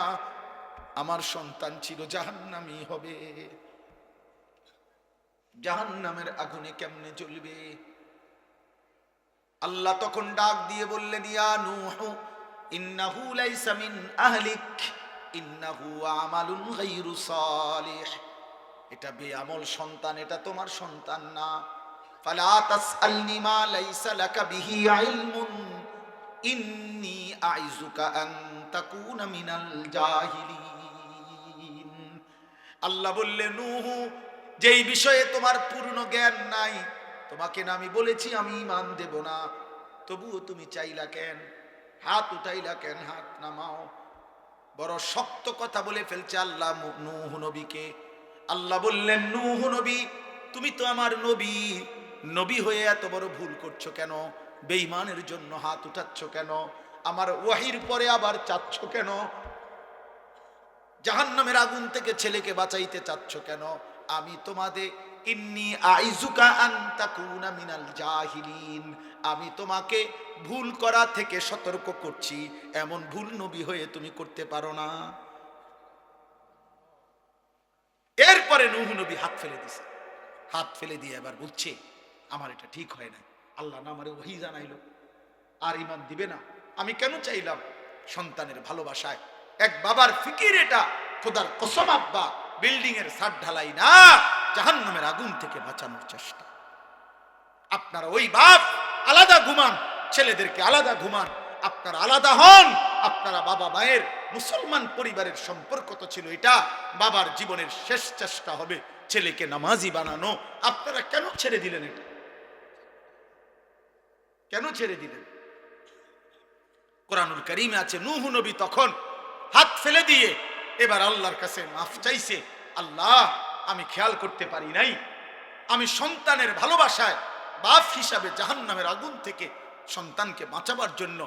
আমার সন্তান ছিল জাহান্নামী হবে, জাহান্নামের আগুনে কেমনে জ্বলবে। আল্লাহ তখন ডাক দিয়ে বললেন, ইয়া নূহ ইন্নাহু লাইসা মিন আহলিক ইন্নাহু আমালুন গায়রু সালিহ। এটা বেআমল সন্তান, এটা তোমার সন্তান না। ফালা তাসআলনি মা লাইসা লাকা বিহি ইলমুন ইন্নী আইযুকা আন তাকুনা মিনাল জাহিলিন। আল্লাহ বললেন, নূহ, যেই বিষয়ে তোমার পূর্ণ জ্ঞান নাই, তোমাকে না আমি বলেছি আমি ঈমান দেব না, তবুও তুমি চাইলা কেন, হাত উঠাইলা কেন? হাত নামাও। বড় শক্ত কথা বলে ফেলছে আল্লাহ নূহ নবীকে। আল্লাহ বললেন, নূহ নবী, তুমি তো আমার নবী, নবী হয়ে এত বড় ভুল করছো কেন? বেঈমানের জন্য হাত উঠাচ্ছ কেন? আমার ওয়াহির পরে আবার চাচ্ছ কেন? জাহান্নামের আগুন থেকে ছেলেকে বাঁচাইতে চাচ্ছ কেন? আমি তোমাদের ইন্নী আইযুকা আন তাকুনা মিনাল জাহিলিন, আমি তোমাকে ভুল করা থেকে সতর্ক করছি, এমন ভুল নবী হয়ে তুমি করতে পারো না। এরপরে নূহ নবী হাত ফেলে দিছে, হাত ফেলে দিয়ে এবার বলছে, আমার এটা ঠিক হয় না, আল্লাহ না আমারে ওহী জানাইলো, আর ঈমান দিবে না। আমি কেন চাইলাম? সন্তানের ভালোবাসায়, এক বাবার ফিকির এটা। খোদার কসম আব্বা, বিল্ডিং এর ছাদ ঢালাই না, জাহান্নামের আগুন থেকে বাঁচানোর চেষ্টা। আপনারা ওই বাপ আলাদা ঘুমান, ছেলেদেরকে আলাদা ঘুমান, আপনারা আলাদা হন। আপনারা বাবা মায়ের, মুসলমান পরিবারের সম্পর্ক তো ছিল এটা, বাবার জীবনের শেষ চেষ্টা হবে ছেলেকে নামাজি বানানো। আপনারা কেন ছেড়ে দিলেন এটা? কেন ছেড়ে দিলেন? কোরআনুল কারীমে আছে, নূহ নবী তখন হাত ফেলে দিয়ে এবার আল্লাহর কাছে মাফ চাইছে, আল্লাহ, আমি খেয়াল করতে পারি নাই, আমি সন্তানের ভালোবাসায় বাপ হিসাবে জাহান্নামের আগুন থেকে সন্তানকে বাঁচাবার জন্য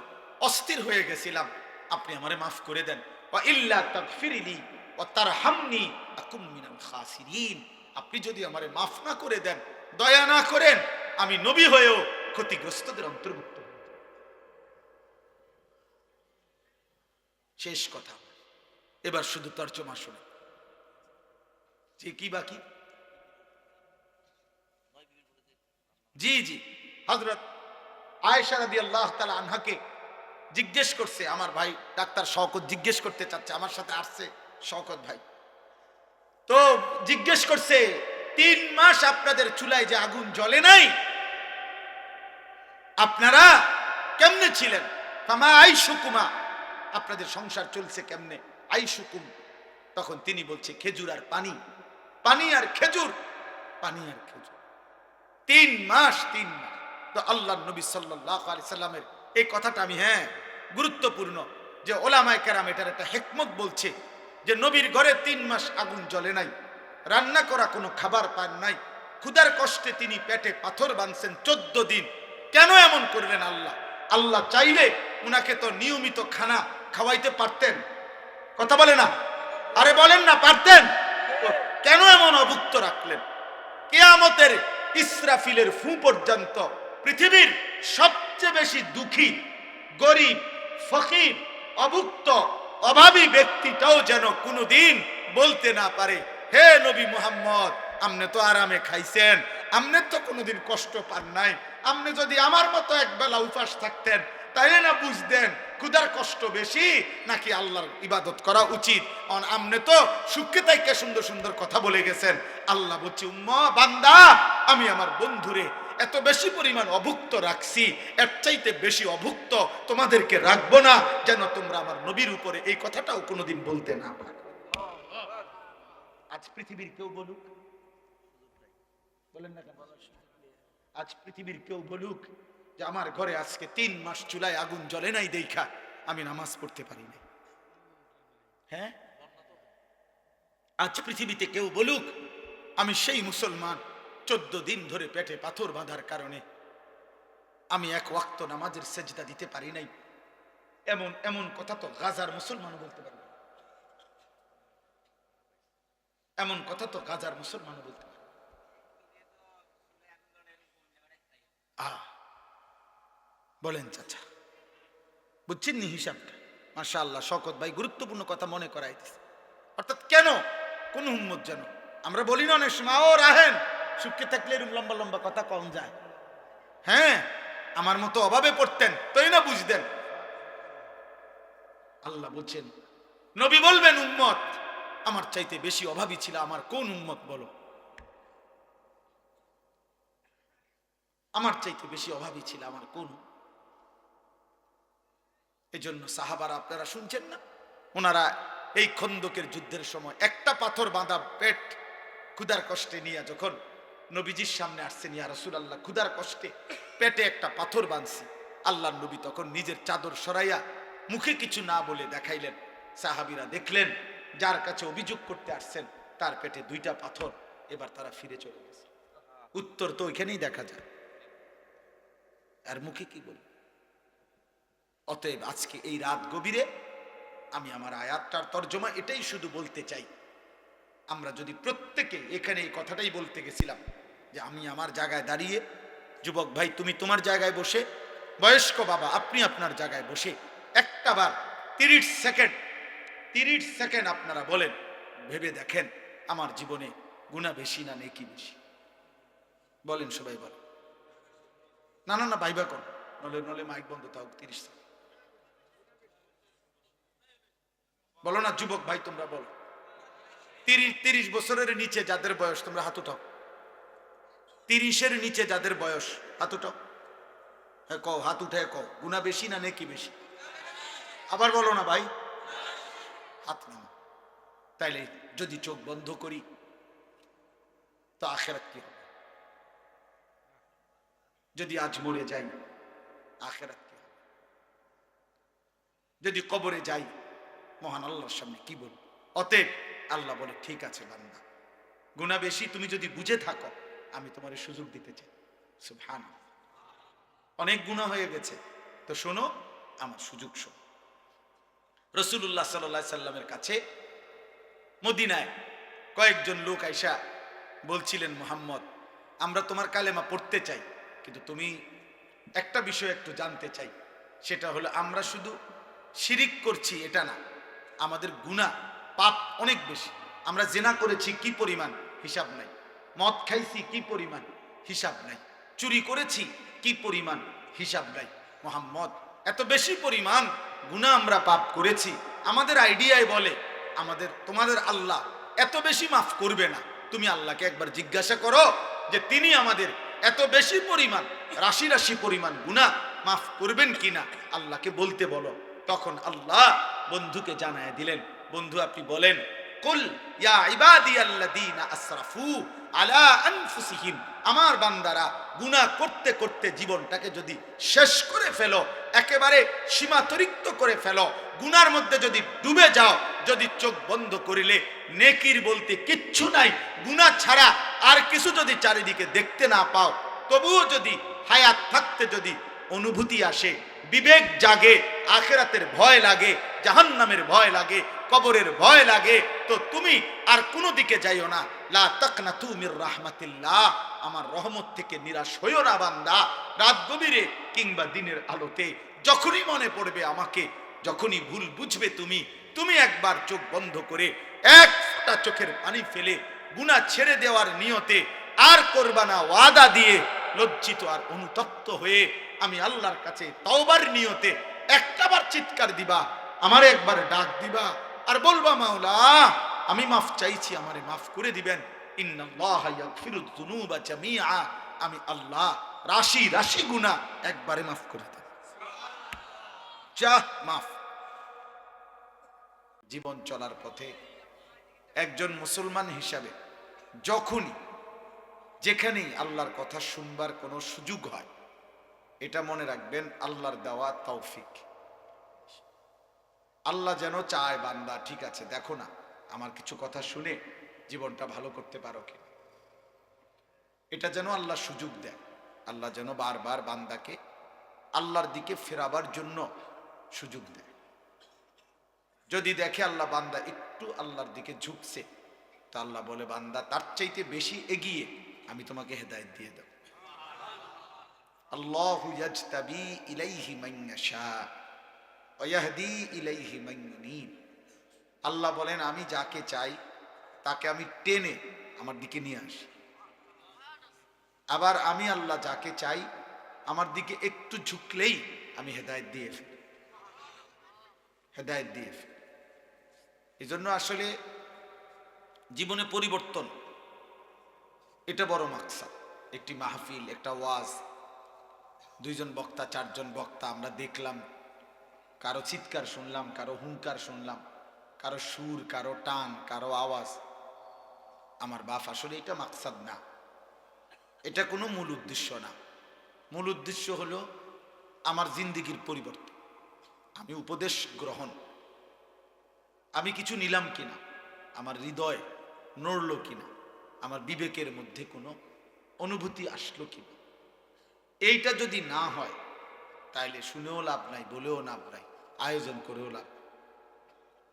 অস্থির হয়ে গেছিলাম, আপনি আমারে মাফ করে দেন। ওয়া ইল্লা তাগফিরলি ওয়া তারহামনি আকুম মিনাল খাসিরিন, আপনি যদি আমারে মাফ না করে দেন, দয়া না করেন, আমি নবী হয়েও ক্ষতিগ্রস্তদের অন্তর্ভুক্ত হব। শেষ কথা, এবার শুধু তর্জমা শুনে। যে কি বাকি? জি জি, হযরত আয়েশা রাদিয়াল্লাহু তাআলা আনহাকে জিজ্ঞেস করছে, আমার ভাই ডাক্তার শওকত জিজ্ঞেস করতে চাচ্ছে, আমার সাথে আসছে শওকত ভাই, তো জিজ্ঞেস করছে 3 মাস আপনাদের চুলায় যে আগুন জ্বলে নাই, আপনারা কেমনে ছিলেন? ফামা আইশুকুমা, আপনাদের সংসার চলছে কেমনে? আইশুকুম, তখন তিনি বলছে খেজুর আর পানি, পানি আর খেজুর, পানি আর খেজুর। 3 মাস, 3 মাস। তো আল্লাহর নবী সাল্লাল্লাহু আলাইহি সাল্লামের এই কথাটা আমি গুরুত্বপূর্ণ, যে ওলামায়ে কেরাম এটার একটা হিকমত বলছে, যে নবীর ঘরে 3 মাস আগুন জ্বলে নাই, রান্না করা কোনো খাবার পান নাই, ক্ষুধার কষ্টে তিনি পেটে পাথর বাঁধছেন 14 দিন। কেন এমন করলেন আল্লাহ? আল্লাহ চাইলে উনাকে তো নিয়মিত খানা খাওয়াইতে পারতেন, কথা বলে না, আরে বলেন না, পারতেন? কেন এমন অভুক্ত রাখলেন? কিয়ামতের ইসরাফিলের ফু পর্যন্ত পৃথিবীর সবচেয়ে বেশি দুঃখী, গরিব, ফকির, অভুক্ত, অভাবী ব্যক্তিটাও যেন কোনোদিন বলতে না পারে, হে নবী মুহাম্মদ, আপনি তো আরামে খাইছেন, আপনি তো কোনোদিন কষ্ট পান নাই, আপনি যদি আমার মতো একবেলা উপাস থাকতেন তাইলে না বুঝতেন ক্ষুধার কষ্ট বেশি নাকি আল্লাহর ইবাদত করা উচিত। আপনি তো সুখে তাইকে সুন্দর সুন্দর কথা বলে গেছেন। আল্লাহ বলছে, উম্মা বান্দা, আমি আমার বন্ধুরে এত বেশি পরিমাণ অভুক্ত রাখছি, এর চাইতে বেশি অভুক্ত তোমাদেরকে রাখবো না, যেন তোমরা আমার নবীর উপরে এই কথাটাও কোনোদিন বলতে না পারো। আজ পৃথিবীর কেউ বলুক, বলেন না কেন, আজ পৃথিবীর কেউ বলুক যে আমার ঘরে আজকে 3 মাস চুলায় আগুন জ্বলে নাই দেখা আমি নামাজ পড়তে পারি না, হ্যাঁ? আজ পৃথিবীতে কেউ বলুক আমি সেই মুসলমান 14 দিন ধরে পেটে পাথর বাঁধার কারণে আমি 1 ওয়াক্ত নামাজের সেজদা দিতে পারি নাই, এমন এমন কথা তো গাজার মুসলমানও বলতে পারবে, এমন কথা তো গাজার মুসলমানও বলতে পারবে। বলেন চাচা, বুঝছেন নি হিসাবটা? মাশাআল্লাহ, শওকত ভাই গুরুত্বপূর্ণ কথা মনে করাই দিচ্ছে। অর্থাৎ কেন কোন উম্মত যেন, আমরা বলি না অনেক সময়, ও রাহেন সুখে থাকলে এরকম লম্বা লম্বা কথা কম যায়, হ্যাঁ আমার মতো অভাবে পড়তেন তাই না বুঝতেন। আল্লাহ বলছেন, নবী বলবেন, উম্মত আমার চাইতে বেশি অভাবী ছিল আমার কোন উম্মত বলো? আমার চাইতে বেশি অভাবী ছিল আমার কোন? এজন্য সাহাবারা, আপনারা শুনছেন না, ওনারা এই খন্দকের যুদ্ধের সময় একটা পাথর বাঁধা পেট ক্ষুধার কষ্টে নিয়ে যখন নবীজির সামনে আসছেন, ইয়া রাসূলুল্লাহ ক্ষুধার কষ্টে পেটে একটা পাথর বাঁধছি, আল্লাহর নবী তখন নিজের চাদর সরাইয়া মুখে কিছু না বলে দেখাইলেন। সাহাবীরা দেখলেন যার কাছে অভিযোগ করতে আসছেন তার পেটে 2টা পাথর, এবার তারা ফিরে চলে গেছে। উত্তর তো ওইখানেই দেখা যায়, আর মুখে কি বল? অতএব আজকে এই রাত গভীরে আমি আমার আয়াতটার তর্জমা এটাই শুধু বলতে চাই, আমরা যদি প্রত্যেকে এখানে এই কথাটাই বলতে গেছিলাম যে আমি আমার জায়গায় দাঁড়িয়ে, যুবক ভাই তুমি তোমার জায়গায় বসে, বয়স্ক বাবা আপনি আপনার জায়গায় বসে একটাবার 30 সেকেন্ড আপনারা বলেন, ভেবে দেখেন আমার জীবনে গুনাহ বেশি না নেকি বেশি? বলেন সবাই বলেন। না না না ভাইবা কর, নলে নলে মাইক বন্ধ থাক। 30 সেকেন্ড বলো না যুবক ভাই, তোমরা বলো। 30 বছরের নিচে যাদের বয়স তোমরা হাত উঠাও। 30-এর নিচে যাদের বয়স হাত উঠাও। হ্যাঁ কও, হাত উঠে কও, গুনাহ বেশি না নেকি বেশি? আবার বলো না ভাই, হাত নামা। তাইলে যদি চোখ বন্ধ করি তো আখিরাত কি হবে? যদি আজ মরে যাই আখিরাত কি হবে? যদি কবরে যাই মহান আল্লাহর সামনে কি বলবো? অতএব আল্লাহ বলে, ঠিক আছে বান্দা, গুনাহ বেশি তুমি যদি বুঝে থাকো আমি তোমার সুযোগ দিতে চাই, সুবহানাল্লাহ, অনেক গুনাহ হয়ে গেছে। তো শোনো, আমার সুযোগ শোনো। রাসূলুল্লাহ সাল্লাল্লাহু আলাইহি সাল্লামের কাছে মদিনায় কয়েকজন লোক আইসা বলছিলেন, মুহাম্মদ, আমরা তোমার কালেমা পড়তে চাই, কিন্তু তুমি একটা বিষয় একটু জানতে চাই, সেটা হলো আমরা শুধু শিরিক করছি এটা না, আমাদের গুনাহ পাপ অনেক বেশি। আমরা জিনা করেছি কি পরিমাণ, হিসাব নাই। মদ খাইছি কি পরিমাণ, হিসাব নাই। চুরি করেছি কি পরিমাণ, হিসাব নাই। মুহাম্মদ, এত বেশি পরিমাণ গুনাহ আমরা পাপ করেছি, আমাদের আইডিয়ায় বলে তোমাদের আল্লাহ এত বেশি মাফ করবে না। তুমি আল্লাহকে একবার জিজ্ঞাসা করো যে তিনি আমাদের এত বেশি পরিমাণ, রাশি রাশি পরিমাণ গুনাহ মাফ করবেন কিনা, আল্লাহকে বলতে বলো। তখন আল্লাহ বন্ধুকে জানায় দিলেন, বন্ধু আপনি বলেন, কুল ইয়া ইবাদিয়াল্লাযীনা আসরাফু আলা আনফুসিহিম, আমার বান্দারা গুনাহ করতে করতে জীবনটাকে যদি শেষ করে ফেলো, একেবারে সীমাতরিক্ত করে ফেলো, গুনার মধ্যে যদি ডুবে যাও, যদি চোখ বন্ধ করিলে নেকির বলতে কিচ্ছু নাই, গুনাহ ছাড়া আর কিছু যদি চারিদিকে দেখতে না পাও, তবুও যদি হায়াত থাকতে যদি অনুভূতি আসে, বিবেক জাগে, আখিরাতের ভয় লাগে, জাহান্নামের ভয় লাগে, কবরের ভয় লাগে, তো তুমি আর কোনো দিকে যাইও না। লা তাকনাতু মির রাহমাতিল্লাহ, আমার রহমত থেকে নিরাশ হইও না বান্দা। রাত গভীরে কিংবা দিনের আলোতে যখনই মনে পড়বে আমাকে, যখনই ভুল বুঝবে তুমি একবার চোখ বন্ধ করে এক ফোঁটা চোখের পানি ফেলে গুনাহ ছেড়ে দেওয়ার নিয়তে আর করবা না ওয়াদা দিয়ে, লজ্জিত আর অনুতপ্ত হয়ে আমি আল্লাহর কাছে তওবার নিয়তে একটাবার চিৎকার দিবা, আমারে একবার ডাক দিবা আর বলবা, মাওলা আমি মাফ চাইছি, আমারে মাফ করে দিবেন। ইন্নাল্লাহা ইয়াগফিরুয যুনুবা জামিআ, আমি আল্লাহ রাশি রাশি গুনাহ একবারে মাফ করে দেব, যা মাফ। জীবন চলার পথে একজন মুসলমান হিসাবে যখনই যেখানেই আল্লাহর কথা শুনবার কোনো সুযোগ হয়, এটা মনে রাখবেন আল্লাহর দেওয়া তৌফিক। আল্লাহ যেন চায়, বান্দা ঠিক আছে দেখো না আমার কিছু কথা শুনে জীবনটা ভালো করতে পারো কি, এটা যেন আল্লাহ সুযোগ দেয়। আল্লাহ যেন বারবার বান্দাকে আল্লাহর দিকে ফেরাবার জন্য সুযোগ দেয়। যদি দেখে আল্লাহ বান্দা একটু আল্লাহর দিকে ঝুঁকছে, তা আল্লাহ বলে, বান্দা তার চাইতে বেশি এগিয়ে আমি তোমাকে হেদায়েত দিয়ে দেব। আল্লাহু ইয়াজতাবি ইলাইহি মান ইয়াশা ওয়া ইয়াহদি ইলাইহি মান ইউনীব। আল্লাহ বলেন, আমি যাকে চাই তাকে আমি টেনে আমার দিকে নিয়ে আসি, আবার আমি আল্লাহ যাকে চাই আমার দিকে একটু ঝুঁকলেই আমি হেদায়েত দিয়ে ফেলি, হেদায়েত দিয়ে ফেলি। এই জন্য আসলে জীবনে পরিবর্তন এটা বড় মাকসাদ। একটি মাহফিল, একটা ওয়াজ, দুইজন বক্তা, চারজন বক্তা আমরা দেখলাম, কারো চিৎকার শুনলাম, কারো হুঙ্কার শুনলাম, কারো সুর, কারো টান, কারো আওয়াজ। আমার বাপ, আসলে এটা মাকসাদ না, এটা কোনো মূল উদ্দেশ্য না। মূল উদ্দেশ্য হলো আমার জিন্দিগির পরিবর্তন, আমি উপদেশ গ্রহণ, আমি কিছু নিলাম কিনা, আমার হৃদয় নড়ল কিনা, আমার বিবেকের মধ্যে কোনো অনুভূতি আসলো কিনা। এইটা যদি না হয় তাইলে শুনেও লাভ নাই, বলেও লাভ নাই, আয়োজন করেও লাভ।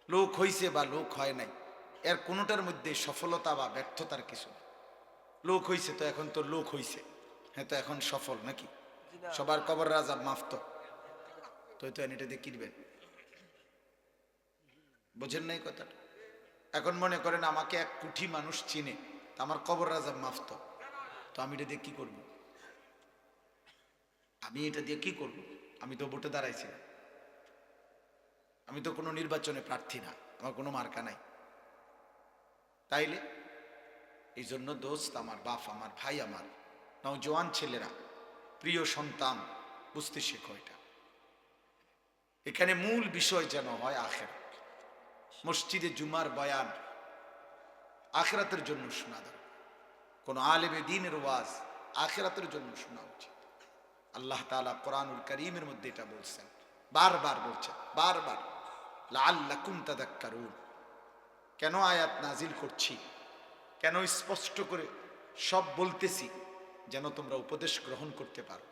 লোক হইছে বা লোক হয় নাই, এর কোনোটার মধ্যে সফলতা বা ব্যর্থতার কিছু নেই। লোক হইছে তো এখন তো লোক হইছে, হ্যাঁ তো এখন সফল নাকি? সবার কবর রাজা মাফ তো এটা দিয়ে কিনবেন, বোঝেন নাই কথাটা? এখন মনে করেন আমাকে 1 কোটি মানুষ চিনে, আমার কবর রাজা মাফ তো আমি এটা দিয়ে কি করব? আমি এটা দিয়ে কি করব? আমি তো ভোটে দাঁড়াইছি না, আমি তো কোনো নির্বাচনে প্রার্থী না, আমার কোনো মার্কা নাই। তাইলে এই জন্য দোস্ত, আমার বাপ, আমার ভাই, আমার নওজোয়ান ছেলেরা, প্রিয় সন্তান, বুঝতে শেখো এটা। এখানে মূল বিষয় যেন হয় আখিরাত। মসজিদে জুমার বয়ান আখিরাতের জন্য শোনা দরকার, কোন আলেমে দ্বীনের ওয়াজ আখিরাতের জন্য শোনা উচিত। আল্লাহ তাআলা কোরআনুল কারীমের মধ্যে এটা বলছেন, বারবার বলছেন, বারবার, লাআল্লাকুম তাযাক্কারুন। কেন আয়াত নাজিল করছি, কেন স্পষ্ট করে সব বলতেছি, যেন তোমরা উপদেশ গ্রহণ করতে পারো,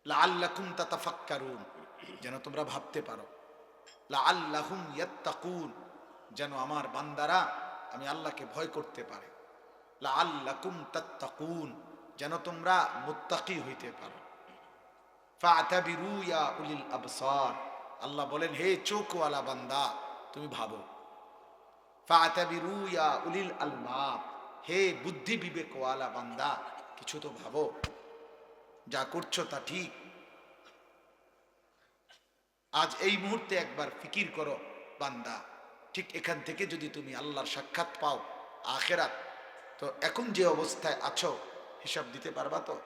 লাআল্লাকুম তাতাফাক্কারুন, যেন তোমরা ভাবতে পারো, লাআল্লাহুম ইয়াত্তাকুন, যেন আমার বান্দারা আমি আল্লাহকে ভয় করতে পারে, লাআল্লাকুম তাত্তাকুন, যেন তোমরা মুত্তাকি হইতে পারো। ফাতাবিরু ইয়া উলিল আবসার, আল্লাহ বলেন হে চোখওয়ালা বান্দা তুমি ভাবো। ফাতাবিরু ইয়া উলিল আলবাব, হে বুদ্ধি বিবেকওয়ালা বান্দা কিছু তো ভাবো, যা করছো তা ঠিক। আজ এই মুহূর্তে একবার ফিকির করো বান্দা, ঠিক এখান থেকে যদি তুমি আল্লাহর সাক্ষাৎ পাও আখেরাত, তো এখন যে অবস্থায় আছো হিসাব দিতে পারবা তো?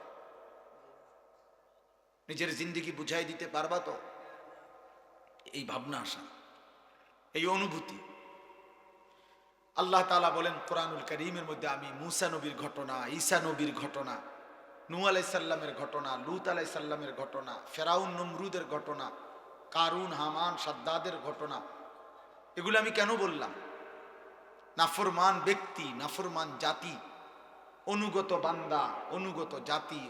নিজের জিন্দেগি বুঝাই দিতে পারবা তো? এই ভাবনা আসা, এই অনুভূতি। আল্লাহ তাআলা বলেন কোরআনুল কারীমের মধ্যে, আমি মূসা নবীর ঘটনা, ঈসা নবীর ঘটনা, নূহ আলাইহিস সালামের ঘটনা, লূত আলাইহিস সালামের ঘটনা, ফেরাউন নমরুদের ঘটনা, কারুন হামান সাদ্দাদের ঘটনা, এগুলো আমি কেন বললাম? নাফরমান ব্যক্তি, নাফরমান জাতি, অনুগত বান্দা, অনুগত জাতি,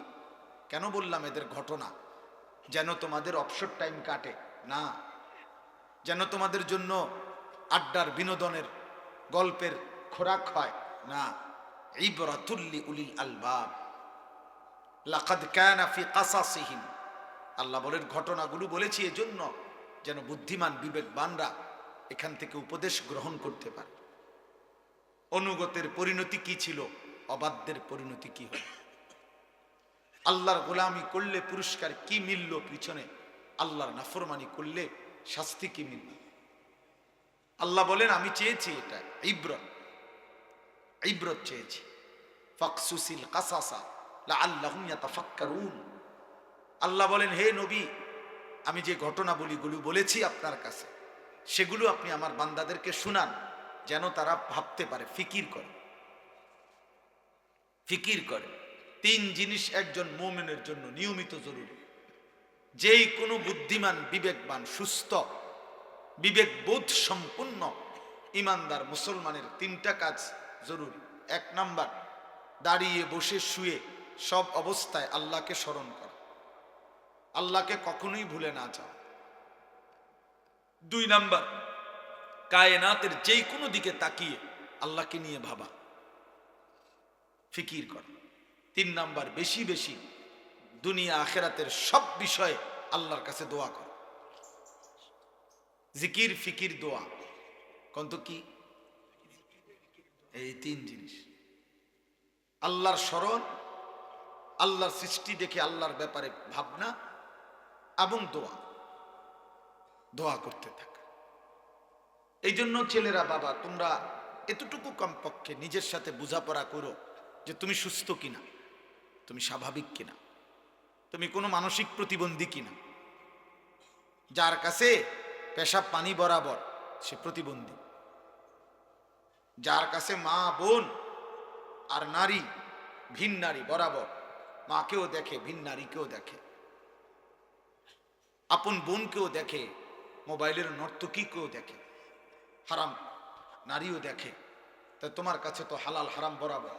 কেন বললাম এদের ঘটনা? যেন তোমাদের অবসর টাইম কাটে না, যেন তোমাদের জন্য আড্ডার বিনোদনের গল্পের খোরাক হয় না। ইবরাতুল লিউলিল আলবাব, লাকাদ কানা ফি কাসাসিহিম, আল্লাহ বলেন ঘটনাগুলো বলেছি এজন্য যেন বুদ্ধিমান বিবেকবানরা এখান থেকে উপদেশ গ্রহণ করতে পারে। অনুগতের পরিণতি কি ছিল, অবাধ্যের পরিণতি কি হল, আল্লাহর গোলামি করলে পুরস্কার কি মিলল পিছনে, আল্লাহর নাফরমানি করলে শাস্তি কি মিলল। আল্লাহ বলেন আমি চেয়েছি এটা ইবরত, ইবরত চেয়েছি। ফাকসুসিল কাসাসা লাআল্লাহুম ইয়াতাফাক্কারুন, আল্লাহ বলেন হে নবী আমি যে ঘটনাবলীগুলো বলেছি আপনার কাছে, সেগুলো আপনি আমার বান্দাদেরকে শুনান, যেন তারা ভাবতে পারে, ফিকির করে। ফিকির করে। তিন জিনিস একজন মুমিনের জন্য নিয়মিত জরুরি। যেই কোনো বুদ্ধিমান বিবেকবান সুস্থ বিবেকবোধ সম্পন্ন ইমানদার মুসলমানের তিনটা কাজ জরুরি। এক নাম্বার, দাঁড়িয়ে বসে শুয়ে সব অবস্থায় আল্লাহকে স্মরণ করা, আল্লাহকে কখনোই ভুলে না যাওয়া। দুই নাম্বার, কায়নাতের যেই কোনো দিকে তাকিয়ে আল্লাহকে নিয়ে ভাবা, ফিকির করা। তিন নাম্বার, বেশি বেশি দুনিয়া আখেরাতের সব বিষয়ে আল্লাহর কাছে দোয়া করা। জিকির, ফিকির, দোয়া, কন্ত কি? এই তিন জিনিস। আল্লাহর স্মরণ, আল্লাহর সৃষ্টি দেখে আল্লাহর ব্যাপারে ভাবনা, এবং দোয়া, দোয়া করতে থাকা। এই জন্য ছেলেরা, বাবা তোমরা এতটুকু কমপক্ষে নিজের সাথে বোঝাপড়া করো যে তুমি সুস্থ কিনা, তুমি স্বাভাবিক কিনা, তুমি কোনো মানসিক প্রতিবন্ধী কিনা। যার কাছে পেশাব পানি বরাবর সে প্রতিবন্ধী, যার কাছে মা বোন আর নারী ভিন নারী বরাবর, মাকেও দেখে ভিন নারীকেও দেখে, আপন বোনকেও দেখে, মোবাইলের নর্তকীকেও দেখে, হারাম নারীও দেখে, তা তোমার কাছে তো হালাল হারাম বরাবর।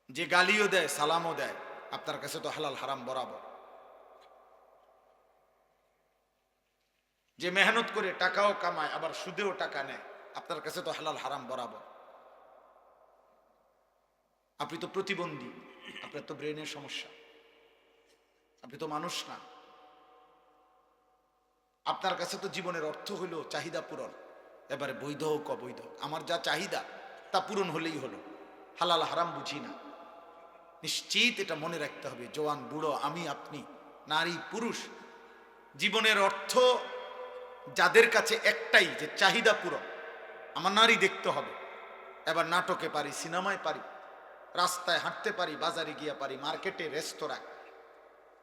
যে গালিও দেয় সালামও দেয়, আপনার কাছে তো হালাল হারাম বরাবর। যে মেহনত করে টাকাও কামায় আবার সুদেও টাকা নেয়, আপনার কাছে তো হালাল হারাম বরাবর। আপনি তো প্রতিবন্ধী, আপনার তো ব্রেনের সমস্যা, আপনি তো মানুষ না। আপনার কাছে তো জীবনের অর্থ হইল চাহিদা পূরণ, এবারে বৈধ হোক অবৈধ হোক, আমার যা চাহিদা তা পূরণ হলেই হলো, হালাল হারাম বুঝি না। নিশ্চিত এটা মনে রাখতে হবে, জওয়ান বুড়ো, আমি আপনি, নারী পুরুষ, জীবনের অর্থ যাদের কাছে একটাই, যে চাহিদা পূরণ। আমার নারী দেখতে হবে, এবার নাটকে পারি, সিনেমায় পারি, রাস্তায় হাঁটতে পারি, বাজারে গিয়ে পারি, মার্কেটে, রেস্তোরাঁয়,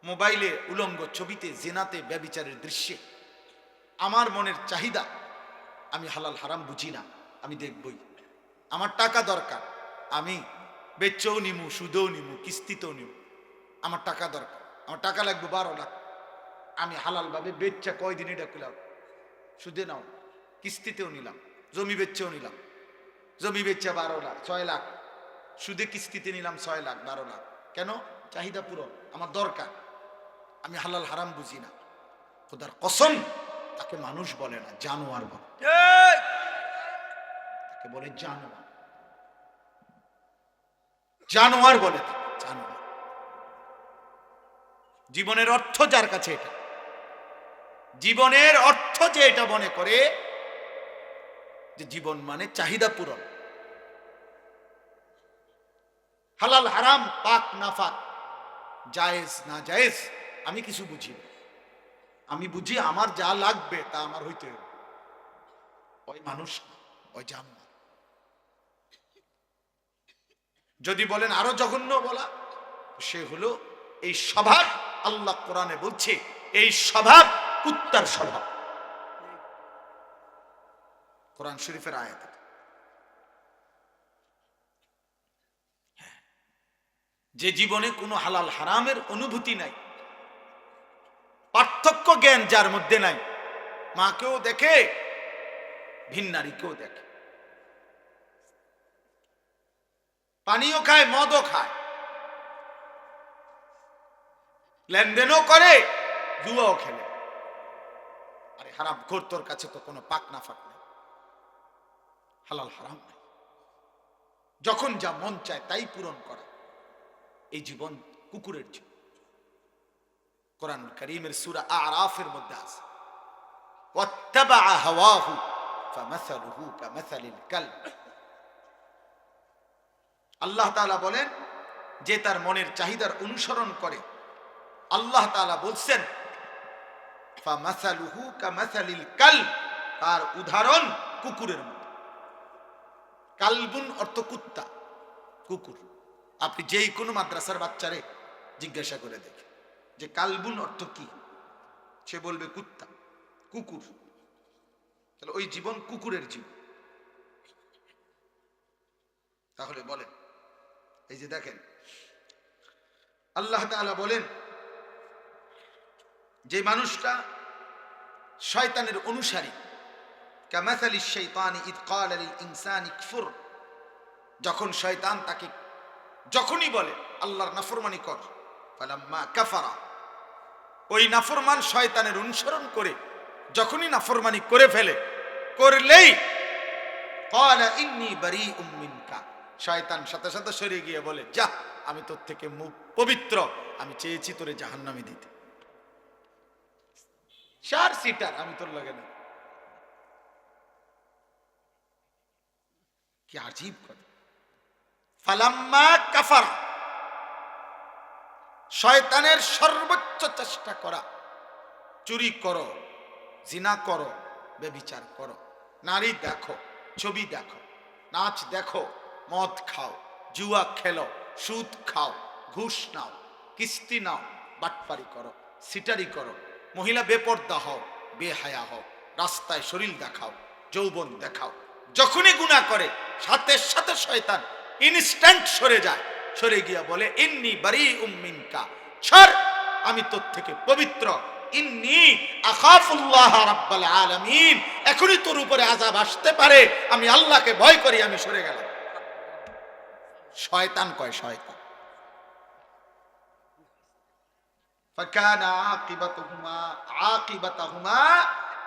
মোবাইলে উলঙ্গ ছবিতে, জিনাতে, ব্যভিচারের দৃশ্যে। আমার মনের চাহিদা, আমি হালাল হারাম বুঝি না, আমি দেখবই। আমার টাকা দরকার, আমি বেচেও নিমু, সুদেও নিমু, কিস্তিতেও নিমু, আমার টাকা দরকার, আমার টাকা লাগবে 12 লাখ, আমি হালালভাবে বেচা কয়দিন এটা করলাম, সুদে নাও, কিস্তিতেও নিলাম, জমি বেচেও নিলাম, জমি বেচা 12 লাখ, 6 লাখ, সুদে কিস্তিতে নিলাম 6 লাখ 12 লাখ, কেন? চাহিদা পূরণ, আমার দরকার, আমি হালাল হারাম বুঝি না। খোদার কসম, তাকে মানুষ বলে না, জানোয়ার বলে, তাকে বলে জানোয়ার, জানোয়ার বলে তাকে, জানোয়ার। জীবনের অর্থ যার কাছে এটা, জীবনের অর্থ যে এটা মনে করে যে জীবন মানে চাহিদা পূরণ, হালাল হারাম, পাক নাফাক, জায়েজ না জায়েজ আমি কিছু বুঝি না, আমি বুঝি আমার যা লাগবে তা আমার হইতে হবে। ওই মানুষ না, ওই জানোয়ার। যদি বলেন আরো জঘন্য বলা, সে হলো এই স্বভাব, আল্লাহ কোরআনে বলছে এই স্বভাব কুত্তার স্বভাব, কোরআন শরীফের আয়াত। যে জীবনে কোনো হালাল হারামের অনুভূতি নাই, পার্থক্য জ্ঞান যার মধ্যে নাই, মাকেও দেখে ভিন্নারীকেও দেখে, পানিও খায় মদও খায়, লেনদেনও করে, জুয়াও খেলে। আরে হারাম খোর, তোর কাছে তো কোনো পাক না ফাক নাই, হালাল হারাম নাই, যখন যা মন চায় তাই পূরণ করা, এই জীবন কুকুরের জীবন। কোরআন কারীমের সূরা আরাফের মধ্যে আছে, ওয়াত্তাবা হাওয়াহু ফামাসালুহু কামাসালিল কালব। আল্লাহ তাআলা বলেন যে তার মনের চাহিদার অনুসরণ করে, আল্লাহ তাআলা বলছেন ফামাসালুহু কামাসালিল কালব, তার উদাহরণ কুকুরের মতো। কালবুন অর্থ কুত্তা, কুকুর। আপনি যেই কোনো মাদ্রাসার বাচ্চারে জিজ্ঞাসা করে দেখেন যে কালবুন অর্থ কি, সে বলবে কুত্তা, কুকুর। তাহলে ওই জীবন কুকুরের জীবন। তাহলে বলেন, এই যে দেখেন আল্লাহ তাআলা বলেন যে মানুষটা শয়তানের অনুসারী, কামাসালিশ শাইতানি ইদ ক্বালা লিল ইনসানি কফুর, যখন শয়তান তাকে যখনই বলে আল্লাহর নাফরমানি কর, ফালাম্মা কাফারা, ওই নাফরমান শয়তানের অনুসরণ করে যখনই নাফরমানি করে ফেলে, করলেই ক্বালা ইন্নী বারীউম মিনকা, শয়তান সাথে সাথে সরে গিয়ে বলে যা, আমি তোর থেকে পবিত্র, আমি চেয়েছি তোরে জাহান্নামে দিতে, শার সিটার, আমি তোর লাগে না। কি আজীব কথা। ফালাম্মা কাফারা, শয়তানের সর্বোচ্চ চেষ্টা করা, চুরি করো, জিনা করো, ব্যভিচার করো, নারী দেখো, ছবি দেখো, নাচ দেখো, মদ খাও, জুয়া খেলো, সুদ খাও, ঘুষ নাও, কিস্তি নাও, বাটপারি করো, সিটারি করো, মহিলা বেপর্দা হও, বেহায়া হও, রাস্তায় শরীর দেখাও, যৌবন দেখাও, যখনই গুনাহ করে সাথে সাথে শয়তান ইনস্ট্যান্ট সরে যায়, সরে গিয়া বলে ইন্নী বারীউম মিনকা, ছাড়, আমি তোর থেকে পবিত্র, ইন্নী আখাফুল্লাহ রাব্বাল আলামিন, এখনই তোর উপরে আযাব আসতে পারে, আমি আল্লাহকে ভয় করি, আমি সরে গেলাম। শয়তান কয়, শয়তান। ফাকানা আকিবাতুহুমা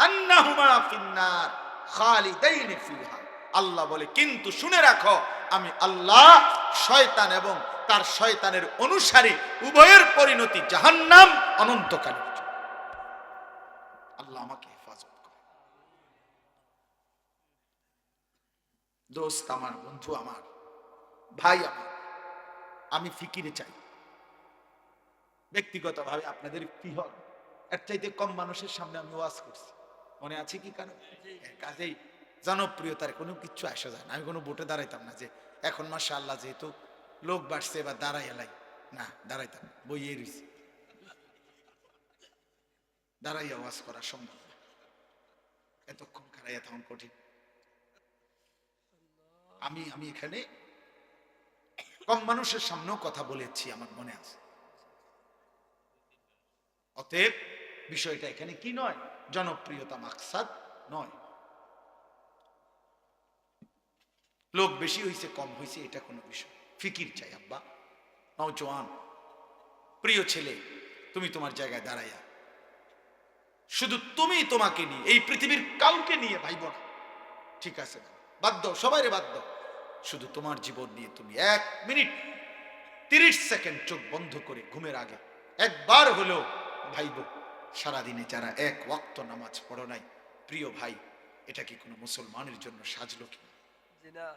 আন্নাহুমা ফিন্নার খালিদাইন ফিহা, আল্লাহ বলে কিন্তু শুনে রাখো, আমি আল্লাহ শয়তান এবং তার শয়তানের অনুসারী উভয়ের পরিণতি জাহান্নাম, অনন্তকালের জন্য। আল্লাহ আমাকে হেফাজত করে। দোস্ত আমার, বন্ধু আমার, ভাই আমার, আমি ফিকিরে চাই ব্যক্তিগতভাবে আপনাদের কি হয়, এর চাইতে কম মানুষের সামনে আমি ওয়াজ করছি, মনে আছে কি? কারণ কাজেই জনপ্রিয়তার কোনো কিছু আসা যায় না, আমি কোনো ভোটে দাঁড়াইতাম না যে এখন মাশাআল্লাহ যেহেতু লোক বাড়ছে এবার দাঁড়াই এলাই, না দাঁড়াইতাম, বইয়ে রয়েছি, দাঁড়াই আওয়াজ করা সম্ভব না, এতক্ষণ খারাইয়া তখন কঠিন। আমি এখানে কম মানুষের সামনেও কথা বলেছি, আমার মনে আছে। অতএব বিষয়টা এখানে কি নয়, জনপ্রিয়তা মাকসাদ নয়, লোক বেশি হয়েছে কম হয়েছে এটা কোনো বিষয়। ফিকির চাই আব্বা। নওজোয়ান প্রিয় ছেলে, তুমি তোমার জায়গায় দাঁড়াইয়া, শুধু তুমি তোমাকে নিয়ে, এই পৃথিবীর কাউকে নিয়ে ভাইব না, ঠিক আছে? বাধ্য, সবাই বাধ্য, শুধু তোমার জীবন নিয়ে তুমি 1 মিনিট 30 সেকেন্ড চোখ বন্ধ করে ঘুমের আগে একবার হলো ভাইব, সারাদিনে যারা 1 ওয়াক্ত নামাজ পড়ো নাই, প্রিয় ভাই, এটা কি কোনো মুসলমানের জন্য সাজলো কিনা?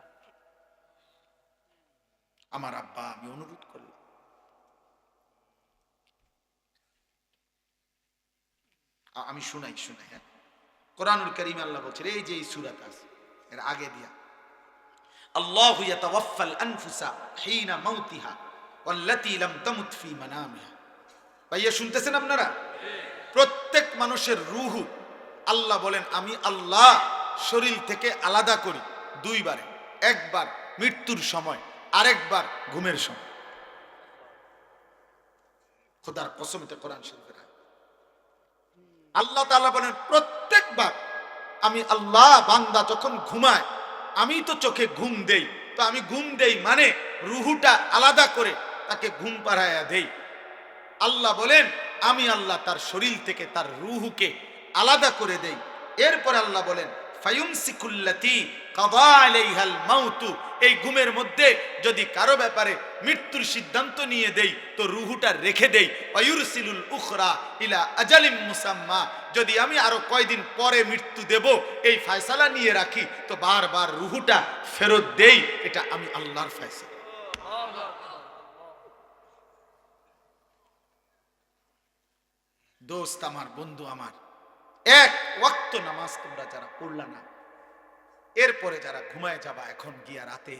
আমার আব্বা, আমি অনুরোধ করলাম, আমি শুনাই, হ্যাঁ, কোরআনুল কারীমে আল্লাহ বলছেন, এই যে এই সূরাটা আছে এর আগে দিয়া, আল্লাহু ইয়াতাওয়াফাল আনফুসা হিনা মাউতিহা ওয়াল্লাতী লাম তামুত ফি মানামিহা। ভাইয়া শুনতেছেন আপনারা? প্রত্যেক মানুষের রূহ আল্লাহ বলেন আমি আল্লাহ শরীর থেকে আলাদা করি 2 বারে, একবার মৃত্যুর সময়, আরেকবার ঘুমের সময়। খোদার কসম, এটা কোরআন শরীফের আল্লাহ তাআলা বলেন প্রত্যেকবার আমি আল্লাহ, বান্দা যখন ঘুমায় আমি তো চোখে ঘুম দেই, তো আমি ঘুম দেই মানে রুহুটা আলাদা করে তাকে ঘুম পাড়ায়া দেই। আল্লাহ বলেন আমি আল্লাহ তার শরীর থেকে তার রুহুকে আলাদা করে দেই। এরপর আল্লাহ বলেন ফায়ুমসিকুল্লাতী কাযা আলাইহাল মাউতু, এই ঘুমের মধ্যে যদি কারো ব্যাপারে মৃত্যুর সিদ্ধান্ত নিয়ে দেই তো রুহুটা রেখে দেই। ওয়ায়ুরসিলুল উখরা ইলা আজালিম মুসাম্মা, যদি আমি আরো কয়দিন পরে মৃত্যু দেব এই ফয়সালা নিয়ে রাখি তো বারবার রুহুটা ফেরত দেই। এটা আমি আল্লাহর ফয়সালা। দোস্ত আমার, বন্ধু আমার, 1 ওয়াক্ত নামাজ তোমরা যারা পড়লা না, এরপরে যারা ঘুমায় যাবা এখন গিয়া রাতে,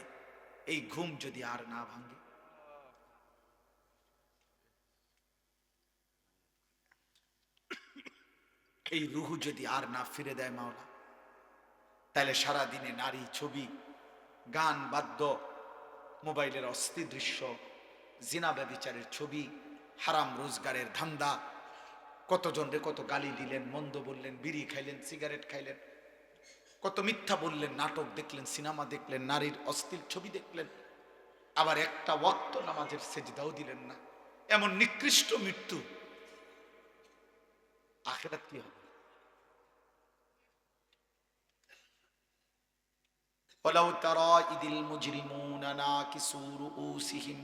এই ঘুম যদি আর না ভাঙে, এই রুহু যদি আর না ফিরে দেয় মাওলা, তাহলে সারা দিনে নারী, ছবি, গান, বাদ্য, মোবাইলের অস্থির দৃশ্য, জিনা ব্যভিচারের ছবি, হারাম রোজগারের ধান্দা, কতজন রে কত গালি দিলেন, মন্দ বললেন, বিড়ি খাইলেন, সিগারেট খাইলেন, কত মিথ্যা বললেন, নাটক দেখলেন, সিনেমা দেখলেন, নারীর অশ্লীল ছবি দেখলেন, আবার একটা ওয়াক্ত নামাজের সেজদাও দিলেন না। এমন নিকৃষ্ট মৃত্যু, আখিরাত কি হবে? ওয়ালাউ তারা ইদিল মুজরিমুনা নাকিসু রুউসিহিম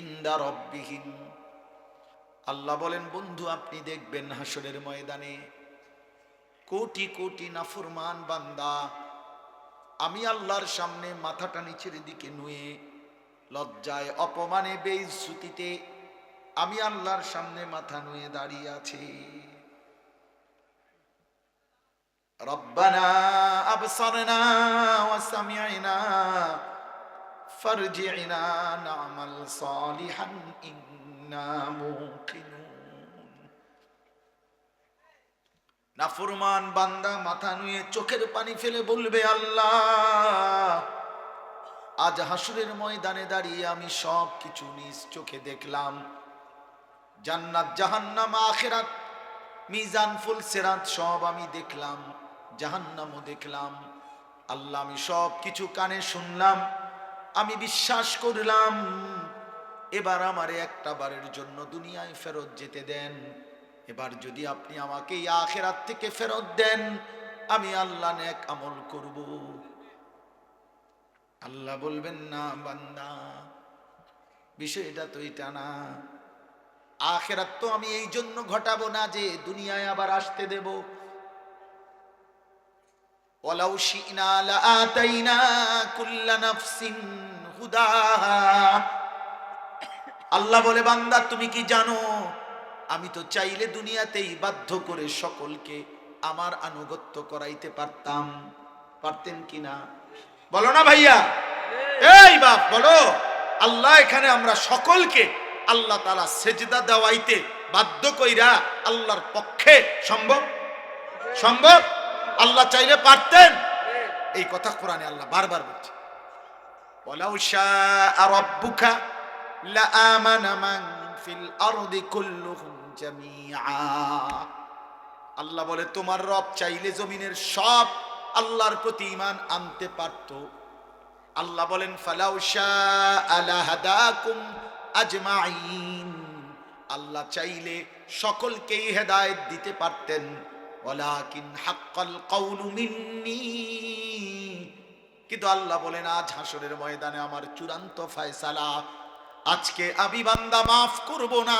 ইনদা রাব্বিহিম, আল্লাহ বলেন বন্ধু আপনি দেখবেন হাসরের ময়দানে কোটি কোটি নাফরমান বান্দা আমি আল্লাহর সামনে মাথাটা নিচের দিকে নুয়ে, লজ্জায়, অপমানে, বেইজ্জতিতে আমি আল্লাহর সামনে মাথা নুয়ে দাঁড়িয়ে আছি। রব্বানা আবসারনা ওয়া সামি'না ফারজি'না না'মাল সালিহান ইন্না মুকিনুন। নাফরমান বান্দা মাথা নুয়ে চোখের পানি ফেলে বলবে আল্লাহ আজ হাসরের ময়দানে দাঁড়িয়ে আমি সব কিছু নিজ চোখে দেখলাম, জান্নাত, জাহান্নাম, আখিরাত, মিজান, ফুল সিরাত সব আমি দেখলাম, জাহান্নামও দেখলাম। আল্লাহ আমি সব কিছু কানে শুনলাম, আমি বিশ্বাস করলাম, এবার আমারে একটা বারের জন্য দুনিয়ায় ফেরত যেতে দেন। এবার যদি আপনি আমাকে এই আখিরাত থেকে ফেরত দেন আমি আল্লাহ নেক আমল করব। আল্লাহ বলবেন না বান্দা, বিষয়টা তো এটা না, আখিরাত তো আমি এই জন্য ঘটাবো না যে দুনিয়ায় আবার আসতে দেব। ওয়ালাউ শি'না লাআতাইনা কুল্লা নাফসিন হুদাহা, আল্লাহ বলে বান্দা তুমি কি জানো আমি তো চাইলে দুনিয়াতেই বাধ্য করে সকলকে আমার আনুগত্য করাইতে পারতাম। পারতেন কিনা বলো না ভাইয়া? এই বাপ বলো, আল্লাহ এখানে আমরা সকলকে আল্লাহ তাআলা সেজদা দেওয়াইতে বাধ্য কইরা আল্লাহর পক্ষে সম্ভব? সম্ভব? আল্লাহ চাইলে পারতেন। এই কথা কোরআনে আল্লাহ বারবার বলছে, ওয়ালাউ শাআ রাব্বুকা লাআমানা মান ফিল আরদি কুল্লুহুম জামিআ। আল্লাহ বলে তোমার রব চাইলে জমিনের সব আল্লাহর প্রতি ঈমান আনতে পারত, আল্লাহ বলেন ফালাউ শাআ লাহাদাকুম আজমাইন, আল্লাহ চাইলে সকলকেই হেদায়েত দিতে পারতেন, ওয়ালাকিন হাক্কাল কাউলু মিন্নি, কিন্তু আল্লাহ বলেন আজ হাসরের ময়দানে আমার চূড়ান্ত ফয়সালা, আজকে আমি বান্দা মাফ করব না,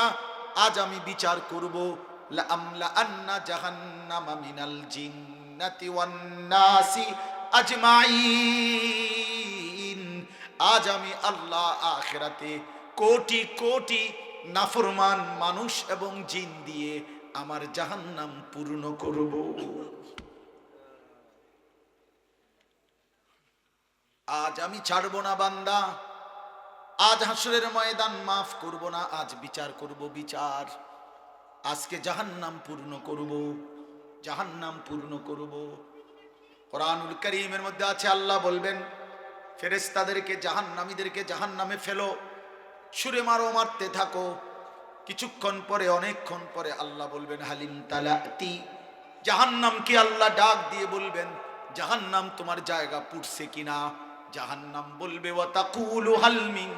আজ আমি বিচার করব। লা আমলা আন্না জাহান্নামা মিনাল জিন্নাতি ওয়ান নাসি আজমাইন, আজ আমি আল্লাহ আখিরাতে কোটি কোটি নাফরমান মানুষ এবং জিন দিয়ে আমার জাহান্নাম পূর্ণ করব। আজ আমি ছাড়ব না বান্দা, আজ হাসরের ময়দান মাফ করব না, আজ বিচার করব বিচার, আজকে জাহান্নাম পূর্ণ করব, জাহান্নাম পূর্ণ করব। কোরআনুল কারীমের মধ্যে আছে আল্লাহ বলবেন ফেরেশতাদেরকে জাহান্নামীদেরকে জাহান্নামে ফেলো, ছুঁড়ে মারো, মারতে থাকো। কিছুক্ষণ পরে অনেকক্ষণ পরে আল্লাহ বলবেন হালিম তালাতি, জাহান্নামকে আল্লাহ ডাক দিয়ে বলবেন জাহান্নাম তোমার জায়গা পুড়ছে কিনা, জাহান্নাম বলবে ওয়া তাকুলু হাল মিন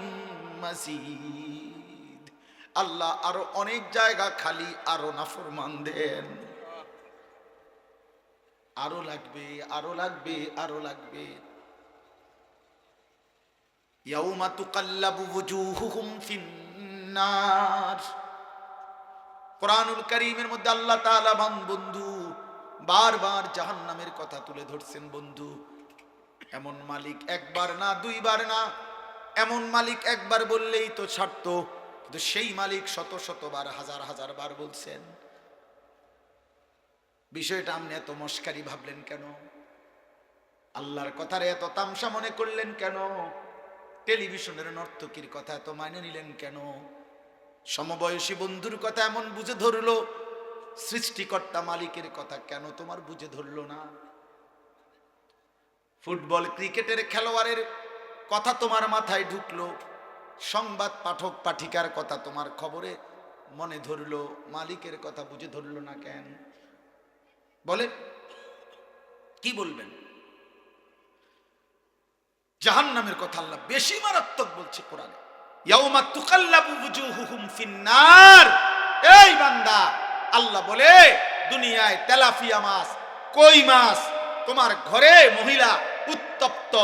মাজিদ, আল্লাহ আরো অনেক জায়গা খালি, আরো নাফরমান দেন, আরো লাগবে, আরো লাগবে, আরো লাগবে। ইয়াউমা তুকাল্লাবু ওয়ুজুহুহুম ফিন্নার, কোরআনুল কারীমের মধ্যে আল্লাহ তাআলা বন্ধু বারবার জাহান্নামের কথা তুলে ধরছেন। বন্ধু, এমন মালিক একবার না দুইবার না, এমন মালিক একবার বললেই তো ছাড়তো, কিন্তু সেই মালিক শত শতবার হাজার হাজার বার বলছেন। বিষয়টা আপনি এত মস্কারি ভাবলেন কেন? আল্লাহর কথার এত তামসা মনে করলেন কেন? টেলিভিশনের নর্তকীর কথা এত মানে নিলেন কেন? সমবয়সী বন্ধুর কথা এমন বুঝে ধরলো, সৃষ্টিকর্তা মালিকের কথা কেন তোমার বুঝে ধরলো না? ফুটবল ক্রিকেটের খেলোয়াড়ের কথা তোমার মাথায় ঢুকলো, সংবাদ পাঠক পাঠিকার কথা তোমার খবরে মনে ধরলো, মালিকের কথা বুঝে ধরলো না কেন? বলে কি বলবেন? জাহান্নামের কথা আল্লাহ বেশি মারাত্মক বলছে কোরআনে, ইয়াউমা তুকাল্লাবু ওয়ুজুহুহুম ফিন্নার। এই বান্দা, আল্লাহ বলে দুনিয়ায় তেলাপিয়া মাছ, কই মাছ তোমার ঘরে মহিলা উত্তপ্ত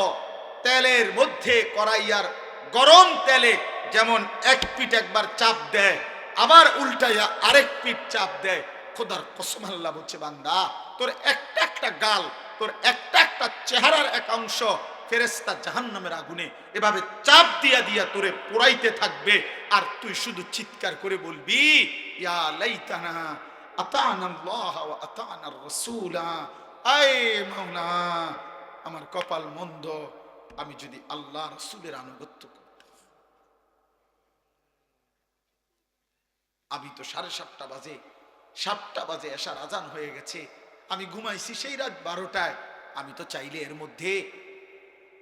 তেলের মধ্যে কড়াইয়ার গরম তেলে যেমন এক পিঠ একবার চাপ দেয়, আবার উল্টাইয়া আরেক পিঠ চাপ দেয়, খোদার কসম আল্লাহ বলছে বান্দা তোর একটা একটা গাল, তোর একটা একটা চেহারার এক অংশ ফেরেশতা জাহান্নামের আগুনে এভাবে চাপ দিয়া দিয়া তোরে পোড়াইতে থাকবে, আর তুই শুধু চিৎকার করে বলবি ইয়া লাইতানা আতানাল্লাহ ওয়া আতানার রাসূলা, আয় মাওলা আমার কপাল মন্দ, আমি যদি আল্লাহ রাসূলের আনুগত্য করতাম। আমি তো 7:30 বাজে এশার আজান হয়ে গেছে, আমি ঘুমাইছি সেই রাত 12টায়, আমি তো চাইলে এর মধ্যে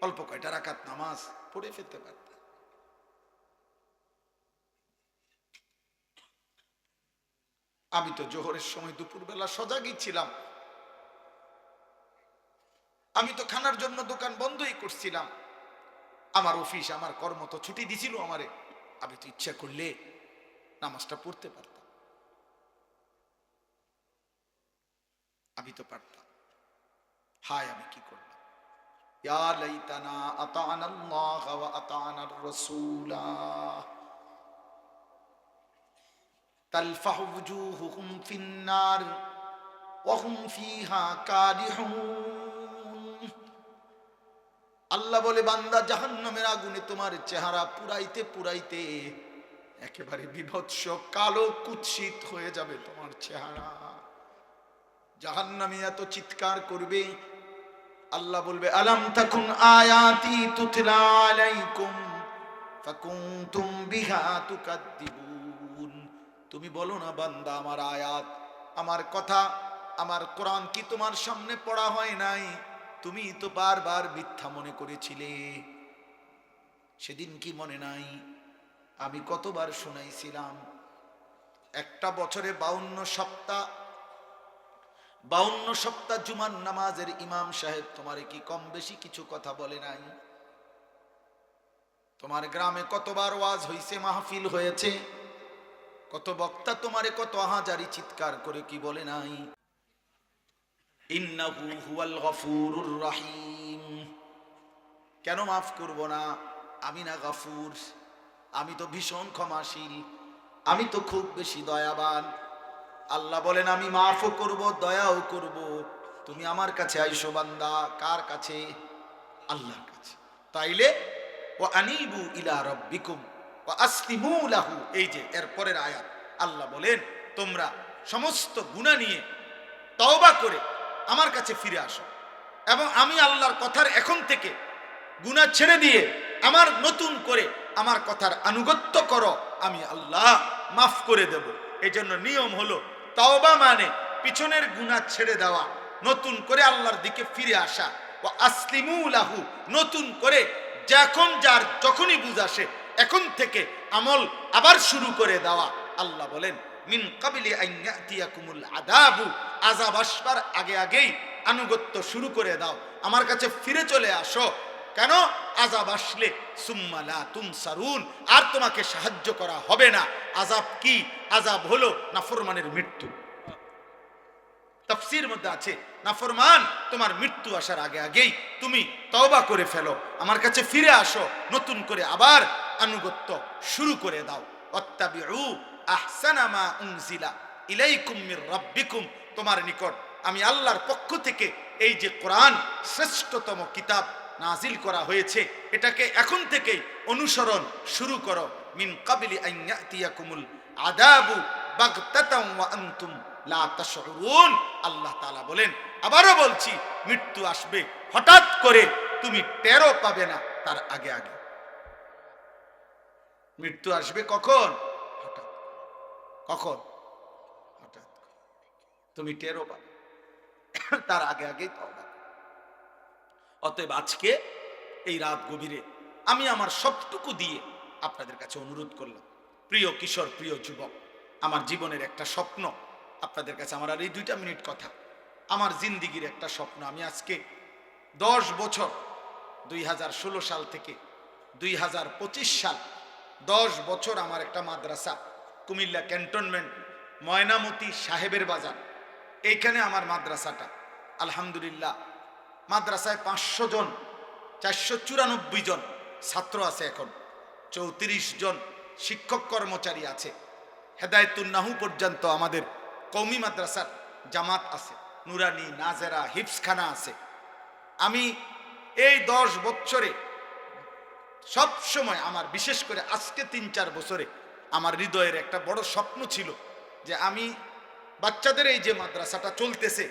অল্প কয়টা রাকাত নামাজ পড়ে ফেলতে পারতাম। আমি তো জোহরের সময় দুপুরবেলা সজাগই ছিলাম, আমি তো খানার জন্য দোকান বন্ধই করছিলাম, আমার অফিস আমার কর্ম তো ছুটি দিছিল আমারে, আমি তো ইচ্ছা করলে নামাজটা পড়তে পারতাম, আমি তো পারতাম। হায় আমি কি করলাম? ইয়া লাইতানা আতানাল্লাহ ওয়া আতানার রাসূলা তালফাহু ওয়ুজুহুহুম ফিন্নার ওয়া হুম ফিহা কাদিহুন। আল্লাহ বলে বান্দা জাহান্নামের আগুনে তোমার চেহারা পুরাইতে পুরাইতে একেবারে বিভৎস কালো কুৎসিত হয়ে যাবে তোমার চেহারা। জাহান্নামী এত চিৎকার করবে, আল্লাহ বলবে আলাম তাকুন আয়াতি তুতলা আলাইকুম ফাকুনতুম বিহা তুকাদ্দিবুন। তুমি বলো না বান্দা আমার আয়াত, আমার কথা, আমার কোরআন কি তোমার সামনে পড়া হয় নাই? তুমি তো বারবার মিথ্যা মনে করেছিলে, সেদিন কি মনে নাই আমি কতবার শুনাইছিলাম? একটা বছরে 52 সপ্তাহ জুমার নামাজের ইমাম সাহেব তোমারে কি কম বেশি কিছু কথা বলে নাই? তোমার গ্রামে কতবার ওয়াজ হইছে, মাহফিল হয়েছে, কত বক্তা তোমারে কত হাজারি চিৎকার করে কি বলে নাই? ইন্নাহু হুয়াল গফুরুর রহিম। কেন মাফ করব না? আমি না গফুর? আমি তো ভীষণ ক্ষমাশীল, আমি তো খুব বেশি দয়াবান। আল্লাহ বলেন আমি মাফও করব, দয়াও করব। তুমি আমার কাছে আইসো বান্দা। কার কাছে? আল্লাহর কাছে। তাইলে ওয়া আনিবু ইলা রাব্বিকুম ওয়া আসলিমু লাহু, এই যে এর পরের আয়াত, আল্লাহ বলেন তোমরা সমস্ত গুনাহ নিয়ে তওবা করে আমার কাছে ফিরে আসো, এবং আমি আল্লাহর কথার এখন থেকে গুনাহ ছেড়ে দিয়ে আমার নতুন করে আমার কথার আনুগত্য করো, আমি আল্লাহ মাফ করে দেব। এই জন্য নিয়ম হলো তওবা মানে পিছনের গুনাহ ছেড়ে দেওয়া, নতুন করে আল্লাহর দিকে ফিরে আসা। ওয়া আসলিমু লাহু, নতুন করে যখন যার যখনই বুঝ আসে এখন থেকে আমল আবার শুরু করে দেওয়া। আল্লাহ বলেন মিন কাবলি আন ইয়াতিয়াকুমুল আযাবু, আযাব আসবার আগে আগেই আনুগত্য শুরু করে দাও, আমার কাছে ফিরে চলে আসো। কেন? আযাব আসলে সুম্মা লা তুমসারুন, আর তোমাকে সাহায্য করা হবে না। আযাব কি? আযাব হলো নাফরমানের মৃত্যু। তাফসীর মধ্যে আছে নাফরমান তোমার মৃত্যু আসার আগে আগেই তুমি তওবা করে ফেলো, আমার কাছে ফিরে আসো, নতুন করে আবার আনুগত্য শুরু করে দাও। ওয়াত্তাবিউ আহসানা মা উনজিলা ইলাইকুম মির রাব্বিকুম, তোমার নিকট আমি আল্লাহর পক্ষ থেকে এই যে কোরআন শ্রেষ্ঠতম কিতাব নাজিল করা হয়েছে, এটাকে এখন থেকেই অনুসরণ শুরু করো। মিন কাবলি আন ইয়াতিয়াকুমুল আযাবু বাগতাতাম ওয়া আনতুম লা তাশউরুন। আল্লাহ তাআলা বলেন, আবারও বলছি, মৃত্যু আসবে হঠাৎ করে, তুমি টেরও পাবে না তার আগে আগে। মৃত্যু আসবে কখন? হঠাৎ। কখন? হঠাৎ। তুমি টেরও পাবে তার আগে আগেই তওবা। অতএব আজকে এই রাত গভীরে আমি আমার সবটুকু দিয়ে আপনাদের কাছে অনুরোধ করলাম, প্রিয় কিশোর, প্রিয় যুবক, আমার জীবনের একটা স্বপ্ন আপনাদের কাছে, আমার আর এই 2 মিনিট কথা, আমার জিন্দিগির একটা স্বপ্ন। আমি আজকে 10 বছর, 2016 সাল থেকে 2025 সাল, 10 বছর আমার একটা মাদ্রাসা, কুমিল্লা ক্যান্টনমেন্ট ময়নামতি সাহেবের বাজার, এইখানে আমার মাদ্রাসাটা। আলহামদুলিল্লাহ, মাদ্রাসায় 500 জন, 494 জন ছাত্র আছে, এখন 34 জন শিক্ষক কর্মচারী আছে। হেদায়েতুন নাহু পর্যন্ত আমাদের কওমি মাদ্রাসার জামাত আছে, নুরানি, নাজেরা, হিফজখানা আছে। আমি এই 10 বছরে সব সময় আমার, বিশেষ করে আজকে 3-4 বছরে আমার হৃদয়ের একটা বড় স্বপ্ন ছিল যে আমি বাচ্চাদের এই যে মাদ্রাসাটা চলতেছে,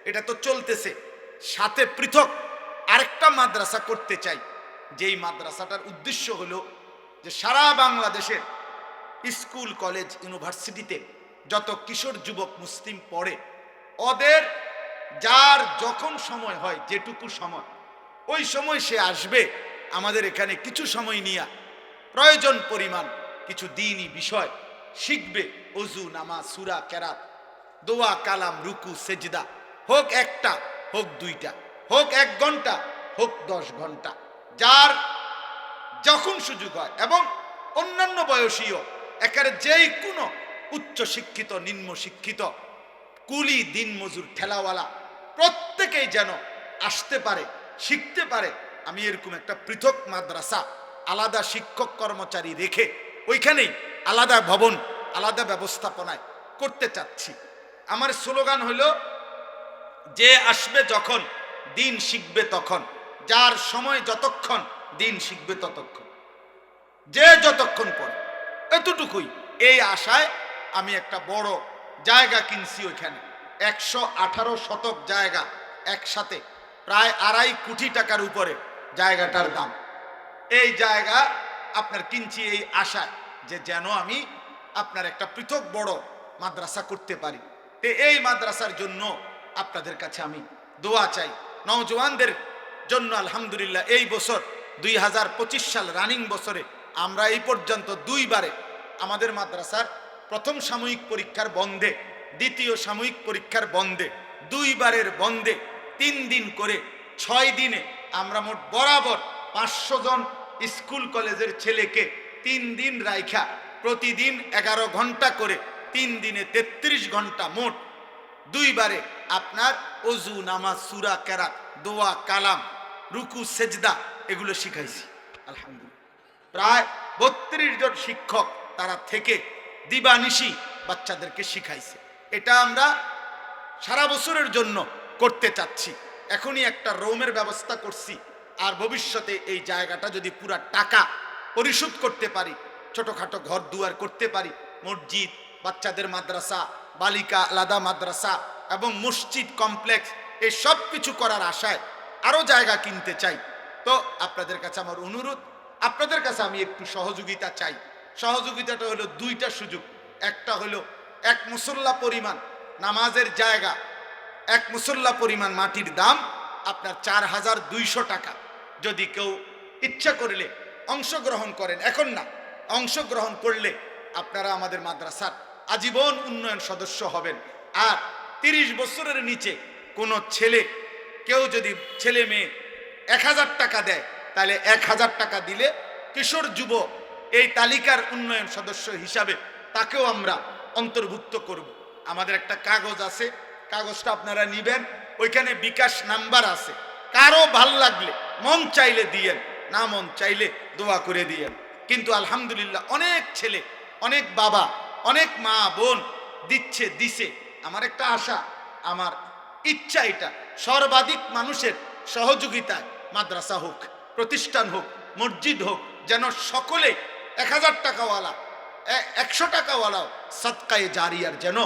এটা তো চলতেছে, সাথে পৃথক আরেকটা মাদ্রাসা করতে চাই, যেই মাদ্রাসাটার উদ্দেশ্য হলো যে সারা বাংলাদেশের স্কুল, কলেজ, ইউনিভার্সিটিতে যত কিশোর যুবক মুসলিম পড়ে, ওদের যার যখন সময় হয়, যেটুকু সময়, ওই সময় সে আসবে আমাদের এখানে, কিছু সময় নিয়ে প্রয়োজন পরিমাণ কিছু দ্বীনি বিষয় শিখবে। ওযু, নামাজ, সূরা, কেরাত, দোয়া, কালাম, রুকু, সেজদা, হোক একটা, হোক 2টা, হোক 1 ঘন্টা, হোক 10 ঘন্টা, যার যখন সুযোগ হয়, এবং অন্যান্য বয়সীও একেবারে যেই কোনো উচ্চ শিক্ষিত, নিম্ন শিক্ষিত, কুলি, দিন মজুর, ঠেলাওয়ালা, প্রত্যেকেই যেন আসতে পারে, শিখতে পারে। আমি এরকম একটা পৃথক মাদ্রাসা, আলাদা শিক্ষক কর্মচারী রেখে ওইখানেই আলাদা ভবন, আলাদা ব্যবস্থাপনায় করতে চাচ্ছি। আমার স্লোগান হলো, যে আসবে যখন, দিন শিখবে তখন, যার সময় যতক্ষণ, দিন শিখবে ততক্ষণ, যে যতক্ষণ পড়ে, এতটুকুই। এই আশায় আমি একটা বড় জায়গা কিনছি, ওইখানে 118 শতক জায়গা, একসাথে প্রায় 2.5 কোটি টাকার উপরে জায়গাটার দাম। এই জায়গা আপনার কিনছি এই আশায় যে যেন আমি আপনার একটা পৃথক বড় মাদ্রাসা করতে পারি। এই মাদ্রাসার জন্য আপনাদের কাছে আমি দোয়া চাই, নওজওয়ানদের জন্য। আলহামদুলিল্লাহ, এই বছর 2025 সাল রানিং বছরে আমরা এই পর্যন্ত 2 বারে আমাদের মাদ্রাসার প্রথম সাময়িক পরীক্ষার বন্ধে, দ্বিতীয় সাময়িক পরীক্ষার বন্ধে, 2 বারের বন্ধে 3 দিন করে 6 দিনে আমরা মোট বরাবর 500 জন স্কুল কলেজের ছেলেকে 3 দিন রাইখা প্রতিদিন 11 ঘন্টা করে 3 দিনে 33 ঘন্টা মোট 2 বারে আপনার ওযু, নামাজ, সূরা, কেরাত, দোয়া, কালাম, রুকু, সেজদা এগুলো শিখাইছি। আলহামদুলিল্লাহ প্রায় 32 জন শিক্ষক তারা থেকে দিবানিশি বাচ্চাদেরকে শিখাইছে। এটা আমরা সারা বছরের জন্য করতে চাচ্ছি। এখনই একটা রুমের ব্যবস্থা করছি, আর ভবিষ্যতে এই জায়গাটা যদি পুরা টাকা পরিশোধ করতে পারি, ছোটখাটো ঘর দুয়ার করতে পারি, মসজিদ, বাচ্চাদের মাদ্রাসা, বালিকা আলাদা মাদ্রাসা এবং মসজিদ কমপ্লেক্স, এই সব কিছু করার আশায় আরো জায়গা কিনতে চাই। তো আপনাদের কাছে আমার অনুরোধ, আপনাদের কাছে আমি একটু সহযোগিতা চাই। সহযোগিতাটা হলো 2টা সুযোগ। একটা হলো 1 মুসল্লা পরিমাণ নামাজের জায়গা, 1 মুসল্লা পরিমাণ মাটির দাম আপনার 4200 টাকা। যদি কেউ ইচ্ছা করলে অংশগ্রহণ করেন, এখন না, অংশগ্রহণ করলে আপনারা আমাদের মাদ্রাসার আজীবন উন্নয়ন সদস্য হবেন। আর 30 বছরের নিচে কোনো ছেলে, কেউ যদি ছেলে মেয়ে 1000 টাকা দেয়, তাহলে 1000 টাকা দিলে কিশোর যুব এই তালিকার উন্নয়ন সদস্য হিসাবে তাকেও আমরা অন্তর্ভুক্ত করব। আমাদের একটা কাগজ আছে, কাগজটা আপনারা নিবেন, ওইখানে বিকাশ নাম্বার আছে। কারো ভাল লাগলে মন চাইলে দিয়েন, না মন চাইলে দোয়া করে দিয়েন। কিন্তু আলহামদুলিল্লাহ অনেক ছেলে, অনেক বাবা, অনেক মা বোন দিছে। আমার একটা আশা, আমার ইচ্ছা, এটা সর্বাধিক মানুষের সহযোগিতায় মাদ্রাসা হোক, প্রতিষ্ঠান হোক, মসজিদ হোক, যেন সকলে 1000 টাকাওয়ালা 100 টাকাওয়ালাও সদকায়ে জারিয়ার যেন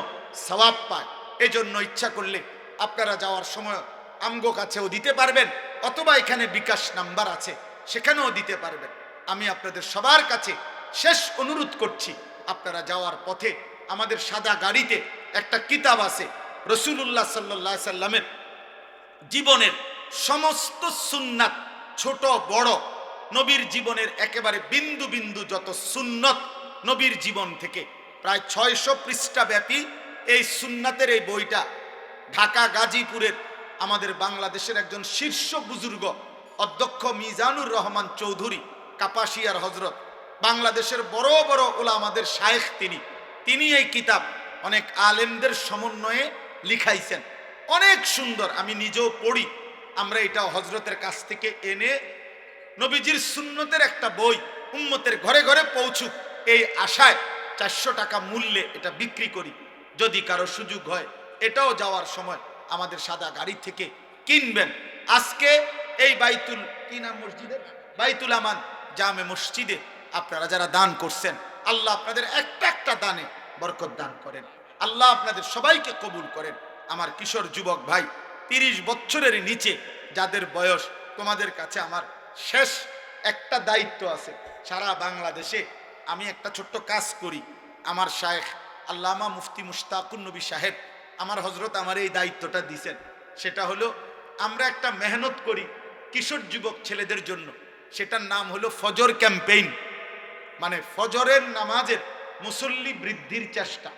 সওয়াব পায়। এজন্য ইচ্ছা করলে আপনারা যাওয়ার সময় আমগো কাছেও দিতে পারবেন, অথবা এখানে বিকাশ নাম্বার আছে সেখানেও দিতে পারবেন। আমি আপনাদের সবার কাছে শেষ অনুরোধ করছি, আপনারা যাওয়ার পথে আমাদের সাদা গাড়িতে একটা কিতাব আছে, রাসূলুল্লাহ সাল্লাল্লাহু আলাইহি সাল্লামের জীবনের সমস্ত সুন্নাত, ছোট বড়, নবীর জীবনের একেবারে বিন্দু বিন্দু যত সুন্নত নবীর জীবন থেকে, প্রায় 600 পৃষ্ঠা ব্যাপী এই সুন্নাতের এই বইটা ঢাকা গাজীপুরের আমাদের বাংলাদেশের একজন শীর্ষ বুজুর্গ অধ্যক্ষ মিজানুর রহমান চৌধুরী কাপাসিয়ার হজরত, বাংলাদেশের বড় বড় ওলামাদের শায়েখ, তিনি এই কিতাব অনেক আলেমদের সমন্বয়ে লিখাইছেন। অনেক সুন্দর, আমি নিজেও পড়ি। আমরা এটা হজরতের কাছ থেকে এনে নবীজির সুন্নতের একটা বই উম্মতের ঘরে ঘরে পৌঁছুক, এই আশায় 400 টাকা মূল্যে এটা বিক্রি করি। যদি কারো সুযোগ হয় এটাও যাওয়ার সময় আমাদের সাদা গাড়ি থেকে কিনবেন। আজকে এই বাইতুল কি নাম মসজিদে, বাইতুল আমান জামে মসজিদে আপনারা যারা দান করছেন, আল্লাহ আপনাদের একটা একটা দানে বরকত দান করেন। আল্লাহ আপনাদের সবাইকে কবুল করেন। আমার কিশোর যুবক ভাই, 30 বছরের নিচে যাদের বয়স, তোমাদের কাছে আমার শেষ একটা দায়িত্ব আছে। সারা বাংলাদেশে আমি একটা ছোট্ট কাজ করি। আমার শায়েখ আল্লামা মুফতি মুশতাকুন নবী সাহেব, আমার হজরত আমার এই দায়িত্বটা দিয়েছেন। সেটা হলো আমরা একটা মেহনত করি কিশোর যুবক ছেলেদের জন্য, সেটার নাম হলো ফজর ক্যাম্পেইন। মানে ফজরের নামাজের মুসল্লি বৃদ্ধির চেষ্টা।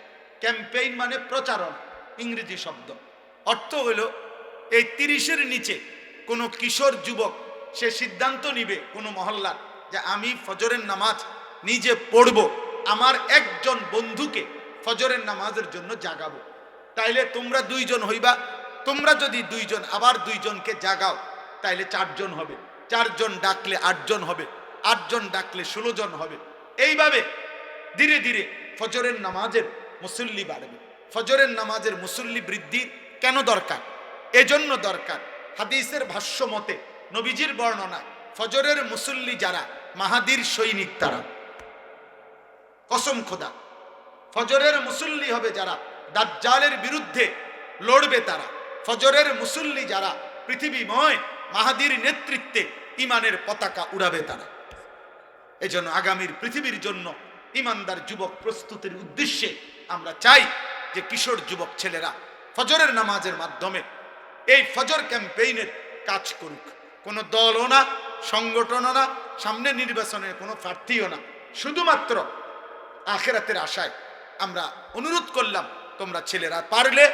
ক্যাম্পেইন মানে প্রচারণ, ইংরেজি শব্দ। অর্থ হলো এই 30-এর নিচে কোনো কিশোর যুবক সে সিদ্ধান্ত নিবে কোনো মহল্লার যে আমি ফজরের নামাজ নিজে পড়ব, আমার একজন বন্ধুকে ফজরের নামাজের জন্য জাগাবো। তাইলে তোমরা 2 জন হইবা, তোমরা যদি 2 জন আবার 2 জনকে জাগাও তাইলে 4 জন হবে, 4 জন ডাকলে 8 জন হবে, 8 জন ডাকলে 16 জন হবে। এইভাবে ধীরে ধীরে ফজরের নামাজের মুসল্লি বাড়বে। ফজরের নামাজের মুসল্লি বৃদ্ধি কেন দরকার? এজন্য দরকার, হাদিসের ভাষ্য মতে, নবীজির বর্ণনায়, ফজরের মুসল্লি যারা মাহাদির সৈনিক তারা, কসম খোদা, ফজরের মুসল্লি হবে যারা দাজ্জালের বিরুদ্ধে লড়বে তারা, ফজরের মুসল্লি যারা পৃথিবীময় মাহাদির নেতৃত্বে ইমানের পতাকা উড়াবে তারা। এজন্য আগামীর পৃথিবীর জন্য ইমানদার যুবক প্রস্তুতির উদ্দেশ্যে আমরা চাই যে কিশোর যুবক ছেলেরা ফজরের নামাজের মাধ্যমে এই ফজর ক্যাম্পেইনের কাজ করুক। কোনো দলও না, সংগঠনও না, সামনে নির্বাচনের কোনো প্রার্থীও না, শুধুমাত্র আখিরাতের আশায় আমরা অনুরোধ করলাম, তোমরা ছেলেরা পারলে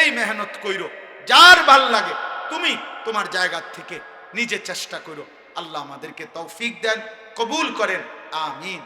এই মেহনত কইরো, যার ভাল লাগে তুমি তোমার জায়গা থেকে নিজে চেষ্টা করো। আল্লাহ আমাদেরকে তৌফিক দেন। কবুল করেন। আমিন।